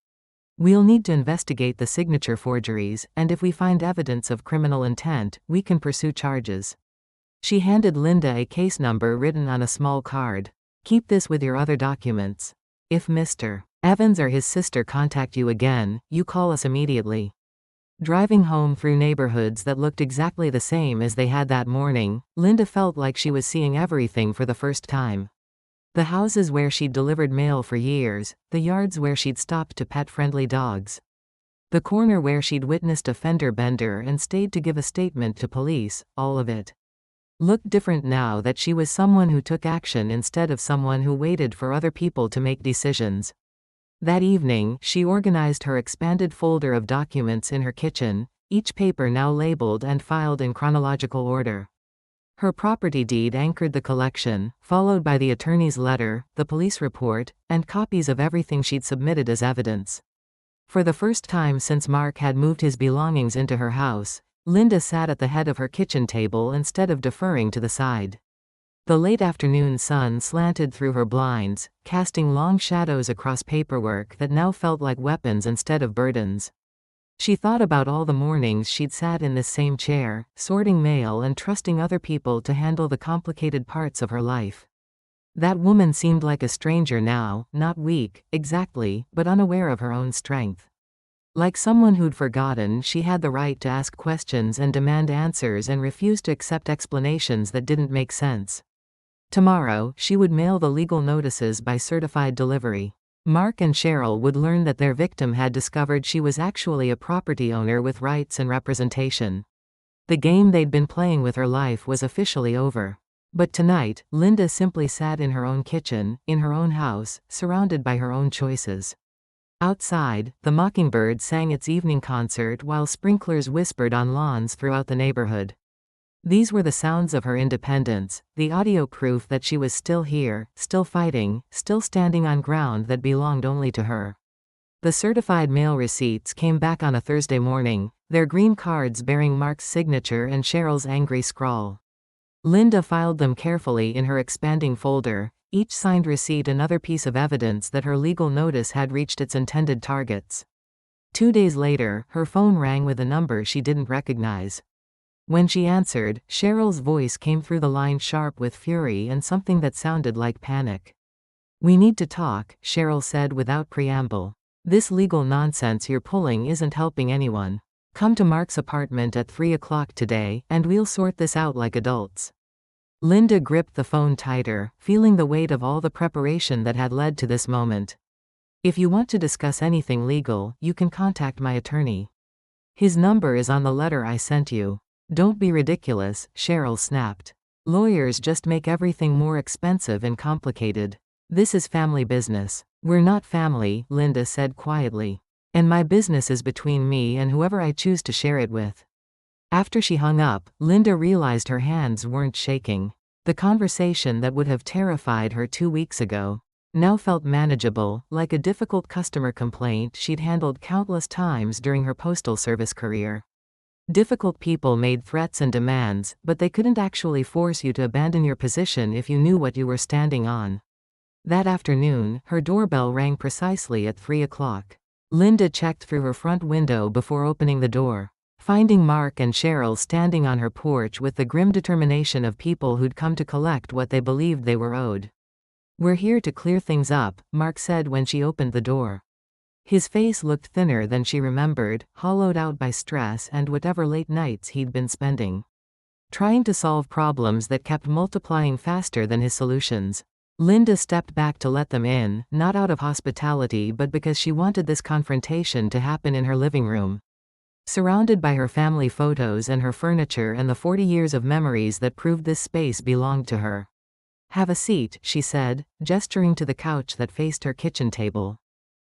We'll need to investigate the signature forgeries, and if we find evidence of criminal intent, we can pursue charges." She handed Linda a case number written on a small card. "Keep this with your other documents. If Mr. Evans or his sister contact you again, you call us immediately." Driving home through neighborhoods that looked exactly the same as they had that morning, Linda felt like she was seeing everything for the first time. The houses where she'd delivered mail for years, the yards where she'd stopped to pet friendly dogs. The corner where she'd witnessed a fender bender and stayed to give a statement to police, all of it looked different now that she was someone who took action instead of someone who waited for other people to make decisions. That evening, she organized her expanded folder of documents in her kitchen, each paper now labeled and filed in chronological order. Her property deed anchored the collection, followed by the attorney's letter, the police report, and copies of everything she'd submitted as evidence. For the first time since Mark had moved his belongings into her house, Linda sat at the head of her kitchen table instead of deferring to the side. The late afternoon sun slanted through her blinds, casting long shadows across paperwork that now felt like weapons instead of burdens. She thought about all the mornings she'd sat in this same chair, sorting mail and trusting other people to handle the complicated parts of her life. That woman seemed like a stranger now, not weak, exactly, but unaware of her own strength. Like someone who'd forgotten she had the right to ask questions and demand answers and refuse to accept explanations that didn't make sense. Tomorrow, she would mail the legal notices by certified delivery. Mark and Cheryl would learn that their victim had discovered she was actually a property owner with rights and representation. The game they'd been playing with her life was officially over. But tonight, Linda simply sat in her own kitchen, in her own house, surrounded by her own choices. Outside, the mockingbird sang its evening concert while sprinklers whispered on lawns throughout the neighborhood. These were the sounds of her independence, the audio proof that she was still here, still fighting, still standing on ground that belonged only to her. The certified mail receipts came back on a Thursday morning, their green cards bearing Mark's signature and Cheryl's angry scrawl. Linda filed them carefully in her expanding folder, each signed receipt another piece of evidence that her legal notice had reached its intended targets. 2 days later, her phone rang with a number she didn't recognize. When she answered, Cheryl's voice came through the line sharp with fury and something that sounded like panic. "We need to talk," Cheryl said without preamble. "This legal nonsense you're pulling isn't helping anyone. Come to Mark's apartment at 3 o'clock today, and we'll sort this out like adults." Linda gripped the phone tighter, feeling the weight of all the preparation that had led to this moment. "If you want to discuss anything legal, you can contact my attorney. His number is on the letter I sent you." "Don't be ridiculous," Cheryl snapped. "Lawyers just make everything more expensive and complicated. This is family business." "We're not family," Linda said quietly. "And my business is between me and whoever I choose to share it with." After she hung up, Linda realized her hands weren't shaking. The conversation that would have terrified her 2 weeks ago now felt manageable, like a difficult customer complaint she'd handled countless times during her postal service career. Difficult people made threats and demands, but they couldn't actually force you to abandon your position if you knew what you were standing on. That afternoon, her doorbell rang precisely at 3 o'clock. Linda checked through her front window before opening the door, finding Mark and Cheryl standing on her porch with the grim determination of people who'd come to collect what they believed they were owed. "We're here to clear things up," Mark said when she opened the door. His face looked thinner than she remembered, hollowed out by stress and whatever late nights he'd been spending trying to solve problems that kept multiplying faster than his solutions. Linda stepped back to let them in, not out of hospitality but because she wanted this confrontation to happen in her living room. Surrounded by her family photos and her furniture and the 40 years of memories that proved this space belonged to her. "Have a seat," she said, gesturing to the couch that faced her kitchen table.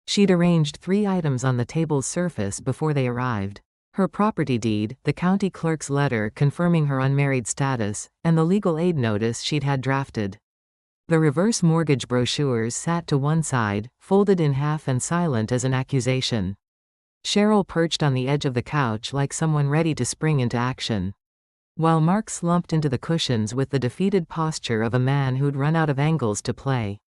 She'd arranged 3 items on the table's surface before they arrived: her property deed, the county clerk's letter confirming her unmarried status, and the legal aid notice she'd had drafted. The reverse mortgage brochures sat to one side, folded in half and silent as an accusation. Cheryl perched on the edge of the couch like someone ready to spring into action, while Mark slumped into the cushions with the defeated posture of a man who'd run out of angles to play.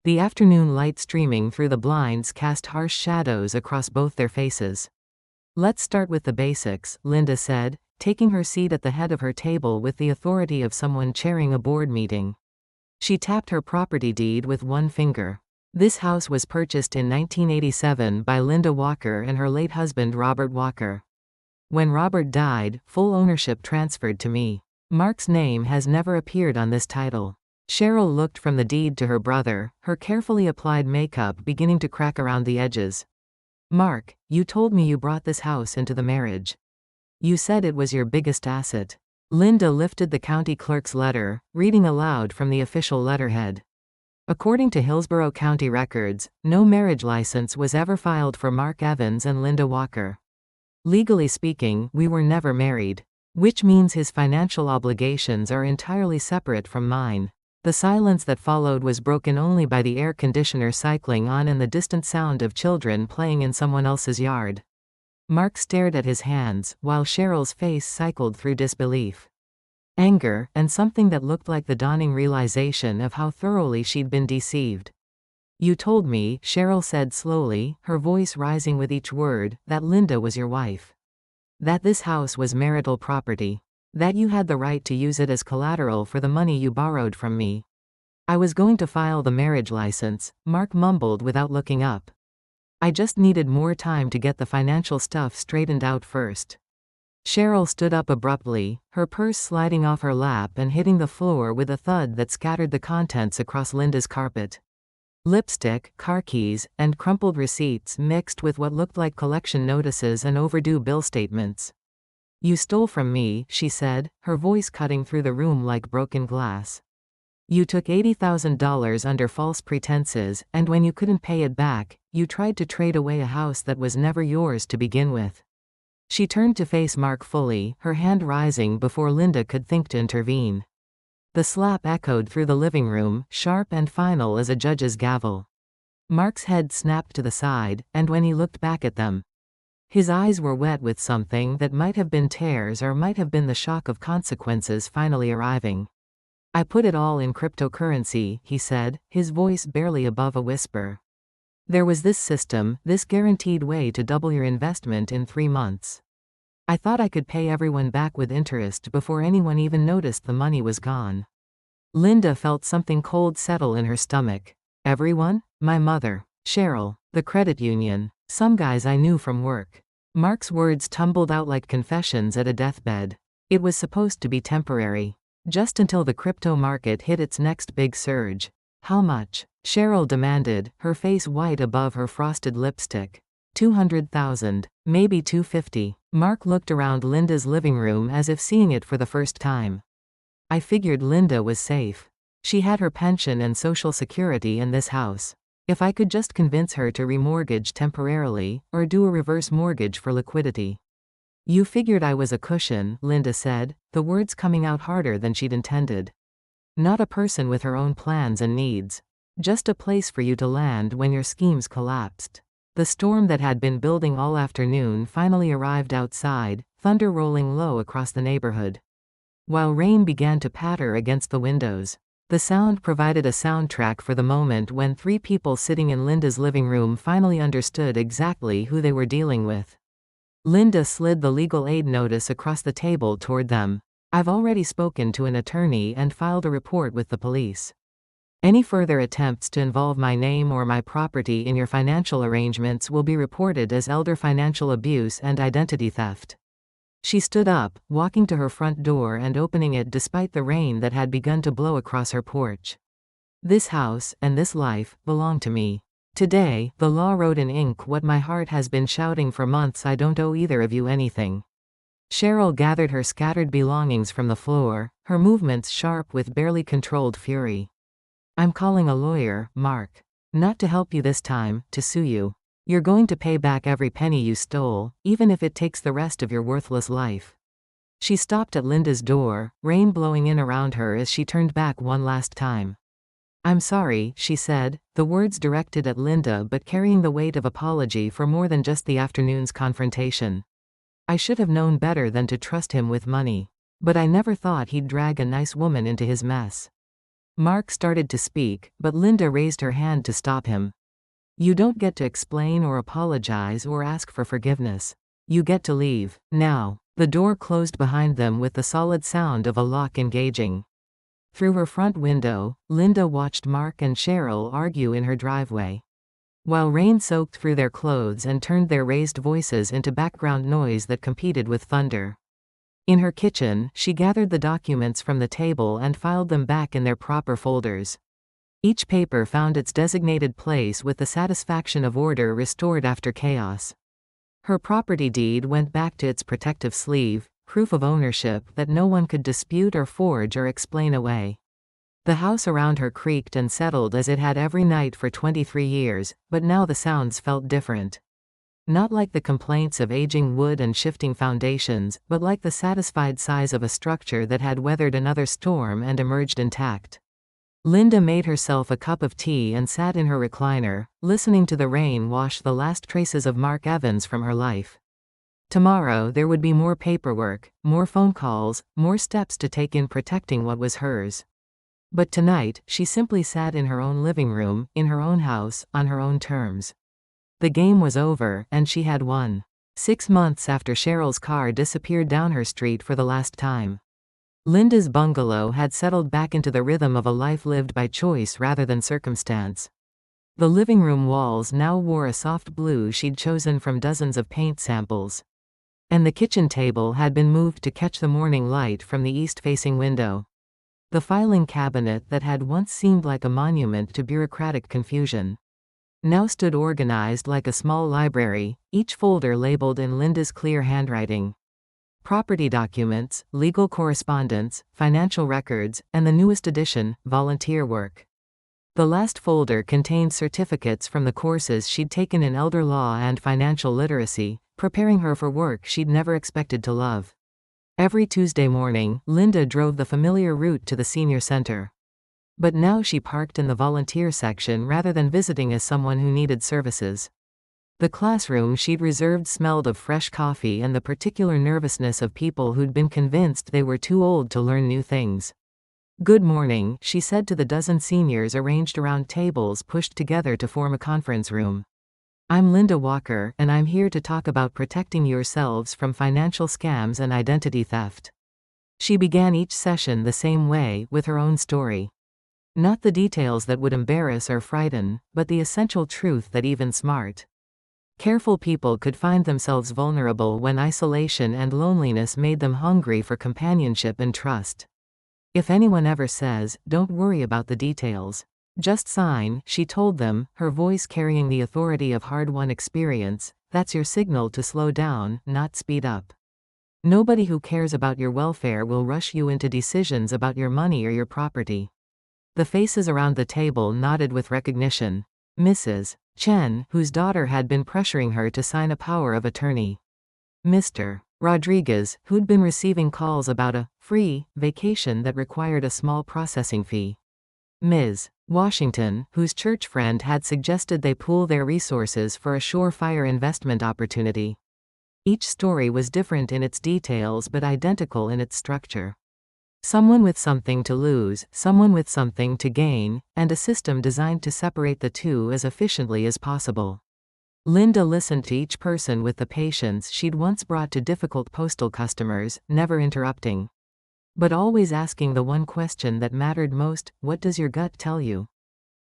The afternoon light streaming through the blinds cast harsh shadows across both their faces. "Let's start with the basics," Linda said, taking her seat at the head of her table with the authority of someone chairing a board meeting. She tapped her property deed with one finger. "This house was purchased in 1987 by Linda Walker and her late husband Robert Walker. When Robert died, full ownership transferred to me. Mark's name has never appeared on this title." Cheryl looked from the deed to her brother, her carefully applied makeup beginning to crack around the edges. "Mark, you told me you brought this house into the marriage. You said it was your biggest asset." Linda lifted the county clerk's letter, reading aloud from the official letterhead. According to Hillsborough County records, no marriage license was ever filed for Mark Evans and Linda Walker. "Legally speaking, we were never married. Which means his financial obligations are entirely separate from mine." The silence that followed was broken only by the air conditioner cycling on and the distant sound of children playing in someone else's yard. Mark stared at his hands, while Cheryl's face cycled through disbelief, anger, and something that looked like the dawning realization of how thoroughly she'd been deceived. "You told me," Cheryl said slowly, her voice rising with each word, "that Linda was your wife. That this house was marital property. That you had the right to use it as collateral for the money you borrowed from me." I was going to file the marriage license, Mark mumbled without looking up. I just needed more time to get the financial stuff straightened out first. Cheryl stood up abruptly, her purse sliding off her lap and hitting the floor with a thud that scattered the contents across Linda's carpet. Lipstick, car keys, and crumpled receipts mixed with what looked like collection notices and overdue bill statements. "You stole from me," she said, her voice cutting through the room like broken glass. "You took $80,000 under false pretenses, and when you couldn't pay it back, you tried to trade away a house that was never yours to begin with." She turned to face Mark fully, her hand rising before Linda could think to intervene. The slap echoed through the living room, sharp and final as a judge's gavel. Mark's head snapped to the side, and when he looked back at them, his eyes were wet with something that might have been tears or might have been the shock of consequences finally arriving. "I put it all in cryptocurrency," he said, his voice barely above a whisper. "There was this system, this guaranteed way to double your investment in 3 months. I thought I could pay everyone back with interest before anyone even noticed the money was gone." Linda felt something cold settle in her stomach. "Everyone? My mother, Cheryl, the credit union, some guys I knew from work." Mark's words tumbled out like confessions at a deathbed. It was supposed to be temporary. Just until the crypto market hit its next big surge. "How much?" Cheryl demanded, her face white above her frosted lipstick. 200,000, maybe 250. Mark looked around Linda's living room as if seeing it for the first time. "I figured Linda was safe. She had her pension and social security in this house. If I could just convince her to remortgage temporarily, or do a reverse mortgage for liquidity." "You figured I was a cushion," Linda said, the words coming out harder than she'd intended. "Not a person with her own plans and needs. Just a place for you to land when your schemes collapsed." The storm that had been building all afternoon finally arrived outside, thunder rolling low across the neighborhood, while rain began to patter against the windows. The sound provided a soundtrack for the moment when 3 people sitting in Linda's living room finally understood exactly who they were dealing with. Linda slid the legal aid notice across the table toward them. "I've already spoken to an attorney and filed a report with the police. Any further attempts to involve my name or my property in your financial arrangements will be reported as elder financial abuse and identity theft." She stood up, walking to her front door and opening it despite the rain that had begun to blow across her porch. "This house, and this life, belong to me. Today, the law wrote in ink what my heart has been shouting for months: I don't owe either of you anything." Cheryl gathered her scattered belongings from the floor, her movements sharp with barely controlled fury. "I'm calling a lawyer, Mark. Not to help you this time, to sue you. You're going to pay back every penny you stole, even if it takes the rest of your worthless life." She stopped at Linda's door, rain blowing in around her as she turned back one last time. "I'm sorry," she said, the words directed at Linda but carrying the weight of apology for more than just the afternoon's confrontation. "I should have known better than to trust him with money. But I never thought he'd drag a nice woman into his mess." Mark started to speak, but Linda raised her hand to stop him. "You don't get to explain or apologize or ask for forgiveness. You get to leave, now." The door closed behind them with the solid sound of a lock engaging. Through her front window, Linda watched Mark and Cheryl argue in her driveway, while rain soaked through their clothes and turned their raised voices into background noise that competed with thunder. In her kitchen, she gathered the documents from the table and filed them back in their proper folders. Each paper found its designated place with the satisfaction of order restored after chaos. Her property deed went back to its protective sleeve, proof of ownership that no one could dispute or forge or explain away. The house around her creaked and settled as it had every night for 23 years, but now the sounds felt different. Not like the complaints of aging wood and shifting foundations, but like the satisfied sighs of a structure that had weathered another storm and emerged intact. Linda made herself a cup of tea and sat in her recliner, listening to the rain wash the last traces of Mark Evans from her life. Tomorrow there would be more paperwork, more phone calls, more steps to take in protecting what was hers. But tonight, she simply sat in her own living room, in her own house, on her own terms. The game was over, and she had won. 6 months after Cheryl's car disappeared down her street for the last time. Linda's bungalow had settled back into the rhythm of a life lived by choice rather than circumstance. The living room walls now wore a soft blue she'd chosen from dozens of paint samples. And the kitchen table had been moved to catch the morning light from the east-facing window. The filing cabinet that had once seemed like a monument to bureaucratic confusion now stood organized like a small library, each folder labeled in Linda's clear handwriting. Property documents, legal correspondence, financial records, and the newest addition, volunteer work. The last folder contained certificates from the courses she'd taken in elder law and financial literacy, preparing her for work she'd never expected to love. Every Tuesday morning, Linda drove the familiar route to the senior center. But now she parked in the volunteer section rather than visiting as someone who needed services. The classroom she'd reserved smelled of fresh coffee and the particular nervousness of people who'd been convinced they were too old to learn new things. "Good morning," she said to the dozen seniors arranged around tables pushed together to form a conference room. "I'm Linda Walker, and I'm here to talk about protecting yourselves from financial scams and identity theft." She began each session the same way, with her own story. Not the details that would embarrass or frighten, but the essential truth that even smart, careful people could find themselves vulnerable when isolation and loneliness made them hungry for companionship and trust. "If anyone ever says, 'Don't worry about the details, just sign,'" she told them, her voice carrying the authority of hard-won experience, "that's your signal to slow down, not speed up. Nobody who cares about your welfare will rush you into decisions about your money or your property." The faces around the table nodded with recognition. Mrs. Chen, whose daughter had been pressuring her to sign a power of attorney. Mr. Rodriguez, who'd been receiving calls about a free vacation that required a small processing fee. Ms. Washington, whose church friend had suggested they pool their resources for a surefire investment opportunity. Each story was different in its details but identical in its structure. Someone with something to lose, someone with something to gain, and a system designed to separate the two as efficiently as possible. Linda listened to each person with the patience she'd once brought to difficult postal customers, never interrupting, but always asking the one question that mattered most: what does your gut tell you?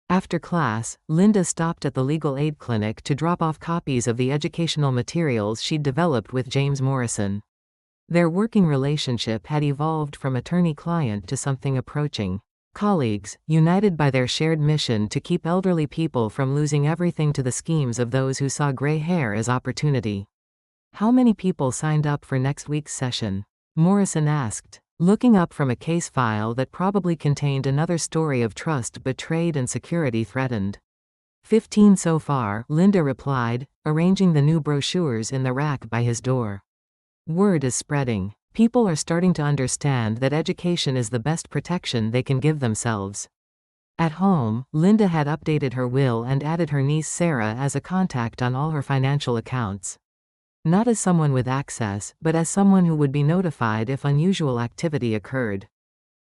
After class, Linda stopped at the legal aid clinic to drop off copies of the educational materials she'd developed with James Morrison. Their working relationship had evolved from attorney-client to something approaching colleagues, united by their shared mission to keep elderly people from losing everything to the schemes of those who saw gray hair as opportunity. "How many people signed up for next week's session?" Morrison asked, looking up from a case file that probably contained another story of trust betrayed and security threatened. 15 so far," Linda replied, arranging the new brochures in the rack by his door. "Word is spreading. People are starting to understand that education is the best protection they can give themselves." At home, Linda had updated her will and added her niece Sarah as a contact on all her financial accounts. Not as someone with access, but as someone who would be notified if unusual activity occurred.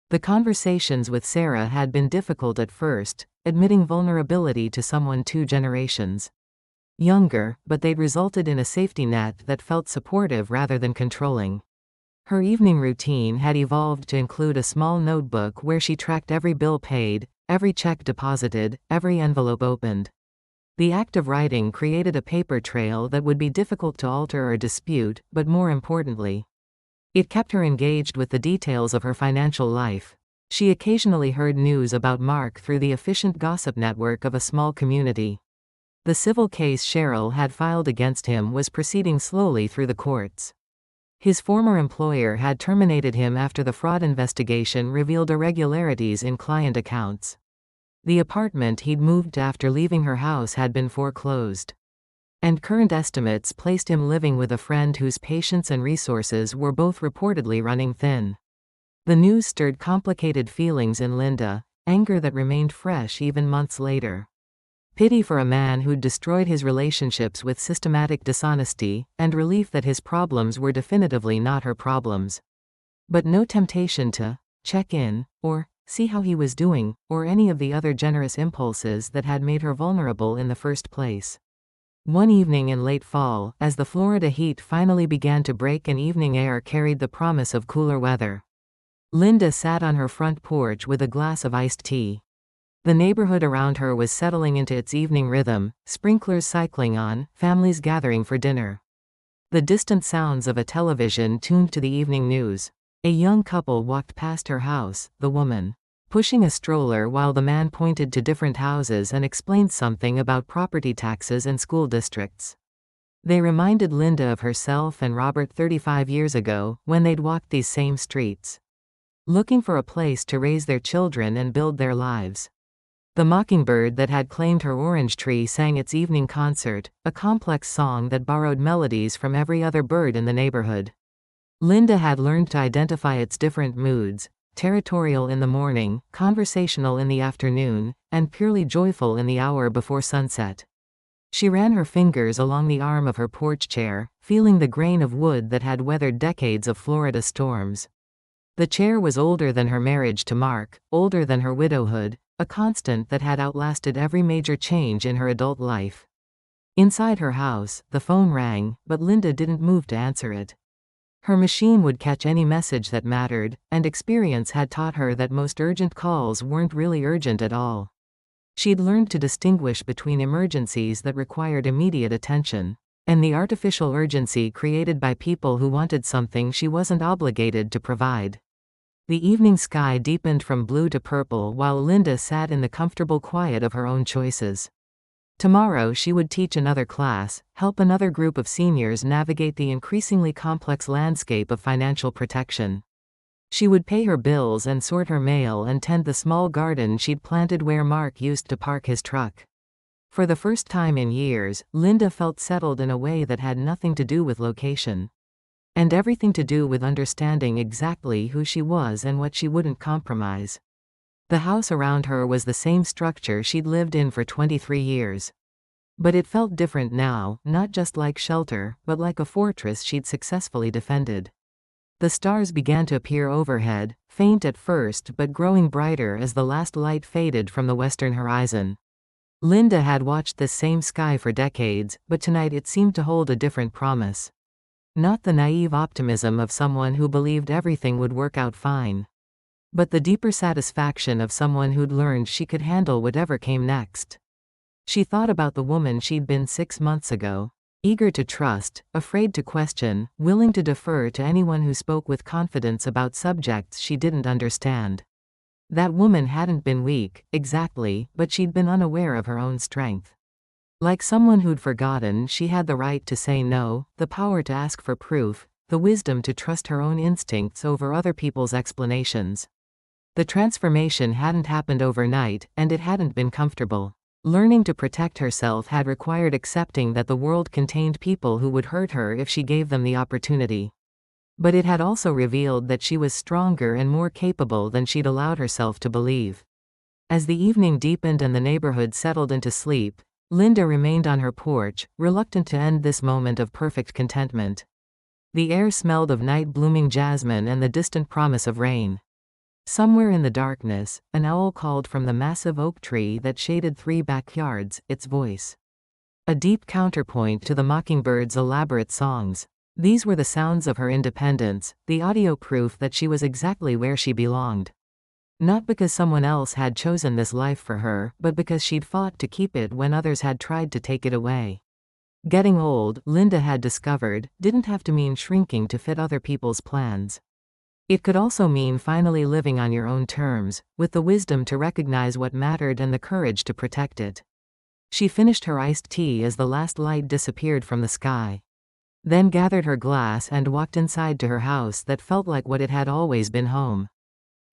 The conversations with Sarah had been difficult at first, admitting vulnerability to someone 2 generations younger, but they'd resulted in a safety net that felt supportive rather than controlling. Her evening routine had evolved to include a small notebook where she tracked every bill paid, every check deposited, every envelope opened. The act of writing created a paper trail that would be difficult to alter or dispute, but more importantly, it kept her engaged with the details of her financial life. She occasionally heard news about Mark through the efficient gossip network of a small community. The civil case Cheryl had filed against him was proceeding slowly through the courts. His former employer had terminated him after the fraud investigation revealed irregularities in client accounts. The apartment he'd moved after leaving her house had been foreclosed. And current estimates placed him living with a friend whose patience and resources were both reportedly running thin. The news stirred complicated feelings in Linda, anger that remained fresh even months later. Pity for a man who'd destroyed his relationships with systematic dishonesty, and relief that his problems were definitively not her problems. But no temptation to check in, or see how he was doing, or any of the other generous impulses that had made her vulnerable in the first place. One evening in late fall, as the Florida heat finally began to break and evening air carried the promise of cooler weather, Linda sat on her front porch with a glass of iced tea. The neighborhood around her was settling into its evening rhythm, sprinklers cycling on, families gathering for dinner. The distant sounds of a television tuned to the evening news. A young couple walked past her house, the woman pushing a stroller while the man pointed to different houses and explained something about property taxes and school districts. They reminded Linda of herself and Robert 35 years ago, when they'd walked these same streets, looking for a place to raise their children and build their lives. The mockingbird that had claimed her orange tree sang its evening concert, a complex song that borrowed melodies from every other bird in the neighborhood. Linda had learned to identify its different moods: territorial in the morning, conversational in the afternoon, and purely joyful in the hour before sunset. She ran her fingers along the arm of her porch chair, feeling the grain of wood that had weathered decades of Florida storms. The chair was older than her marriage to Mark, older than her widowhood, a constant that had outlasted every major change in her adult life. Inside her house, the phone rang, but Linda didn't move to answer it. Her machine would catch any message that mattered, and experience had taught her that most urgent calls weren't really urgent at all. She'd learned to distinguish between emergencies that required immediate attention and the artificial urgency created by people who wanted something she wasn't obligated to provide. The evening sky deepened from blue to purple while Linda sat in the comfortable quiet of her own choices. Tomorrow she would teach another class, help another group of seniors navigate the increasingly complex landscape of financial protection. She would pay her bills and sort her mail and tend the small garden she'd planted where Mark used to park his truck. For the first time in years, Linda felt settled in a way that had nothing to do with location, and everything to do with understanding exactly who she was and what she wouldn't compromise. The house around her was the same structure she'd lived in for 23 years. But it felt different now, not just like shelter, but like a fortress she'd successfully defended. The stars began to appear overhead, faint at first but growing brighter as the last light faded from the western horizon. Linda had watched this same sky for decades, but tonight it seemed to hold a different promise. Not the naive optimism of someone who believed everything would work out fine, but the deeper satisfaction of someone who'd learned she could handle whatever came next. She thought about the woman she'd been 6 months ago, eager to trust, afraid to question, willing to defer to anyone who spoke with confidence about subjects she didn't understand. That woman hadn't been weak, exactly, but she'd been unaware of her own strength. Like someone who'd forgotten she had the right to say no, the power to ask for proof, the wisdom to trust her own instincts over other people's explanations. The transformation hadn't happened overnight, and it hadn't been comfortable. Learning to protect herself had required accepting that the world contained people who would hurt her if she gave them the opportunity. But it had also revealed that she was stronger and more capable than she'd allowed herself to believe. As the evening deepened and the neighborhood settled into sleep, Linda remained on her porch, reluctant to end this moment of perfect contentment. The air smelled of night-blooming jasmine and the distant promise of rain. Somewhere in the darkness, an owl called from the massive oak tree that shaded 3 backyards, its voice a deep counterpoint to the mockingbird's elaborate songs. These were the sounds of her independence, the audio proof that she was exactly where she belonged. Not because someone else had chosen this life for her, but because she'd fought to keep it when others had tried to take it away. Getting old, Linda had discovered, didn't have to mean shrinking to fit other people's plans. It could also mean finally living on your own terms, with the wisdom to recognize what mattered and the courage to protect it. She finished her iced tea as the last light disappeared from the sky. Then gathered her glass and walked inside to her house that felt like what it had always been: home.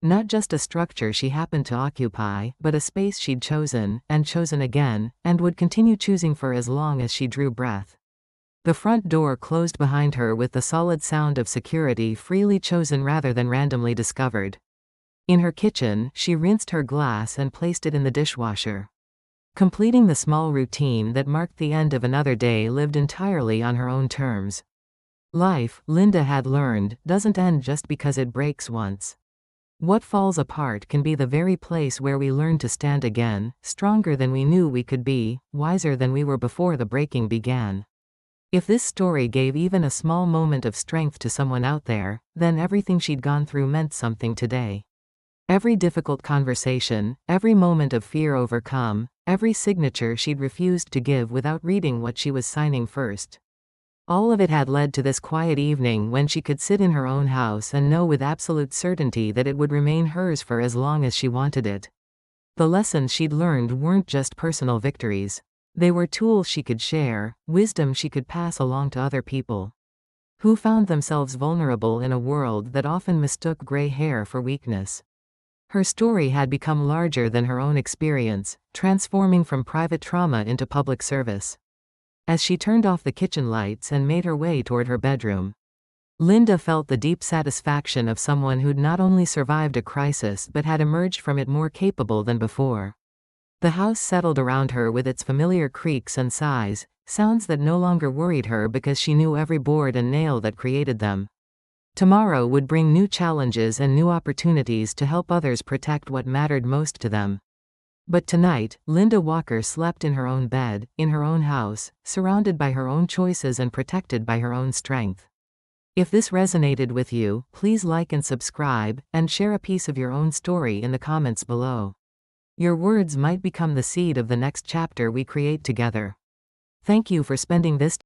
Not just a structure she happened to occupy, but a space she'd chosen, and chosen again, and would continue choosing for as long as she drew breath. The front door closed behind her with the solid sound of security freely chosen rather than randomly discovered. In her kitchen, she rinsed her glass and placed it in the dishwasher, completing the small routine that marked the end of another day lived entirely on her own terms. Life, Linda had learned, doesn't end just because it breaks once. What falls apart can be the very place where we learn to stand again, stronger than we knew we could be, wiser than we were before the breaking began. If this story gave even a small moment of strength to someone out there, then everything she'd gone through meant something today. Every difficult conversation, every moment of fear overcome, every signature she'd refused to give without reading what she was signing first. All of it had led to this quiet evening when she could sit in her own house and know with absolute certainty that it would remain hers for as long as she wanted it. The lessons she'd learned weren't just personal victories. They were tools she could share, wisdom she could pass along to other people who found themselves vulnerable in a world that often mistook gray hair for weakness. Her story had become larger than her own experience, transforming from private trauma into public service. As she turned off the kitchen lights and made her way toward her bedroom, Linda felt the deep satisfaction of someone who'd not only survived a crisis but had emerged from it more capable than before. The house settled around her with its familiar creaks and sighs, sounds that no longer worried her because she knew every board and nail that created them. Tomorrow would bring new challenges and new opportunities to help others protect what mattered most to them. But tonight, Linda Walker slept in her own bed, in her own house, surrounded by her own choices and protected by her own strength. If this resonated with you, please like and subscribe, and share a piece of your own story in the comments below. Your words might become the seed of the next chapter we create together. Thank you for spending this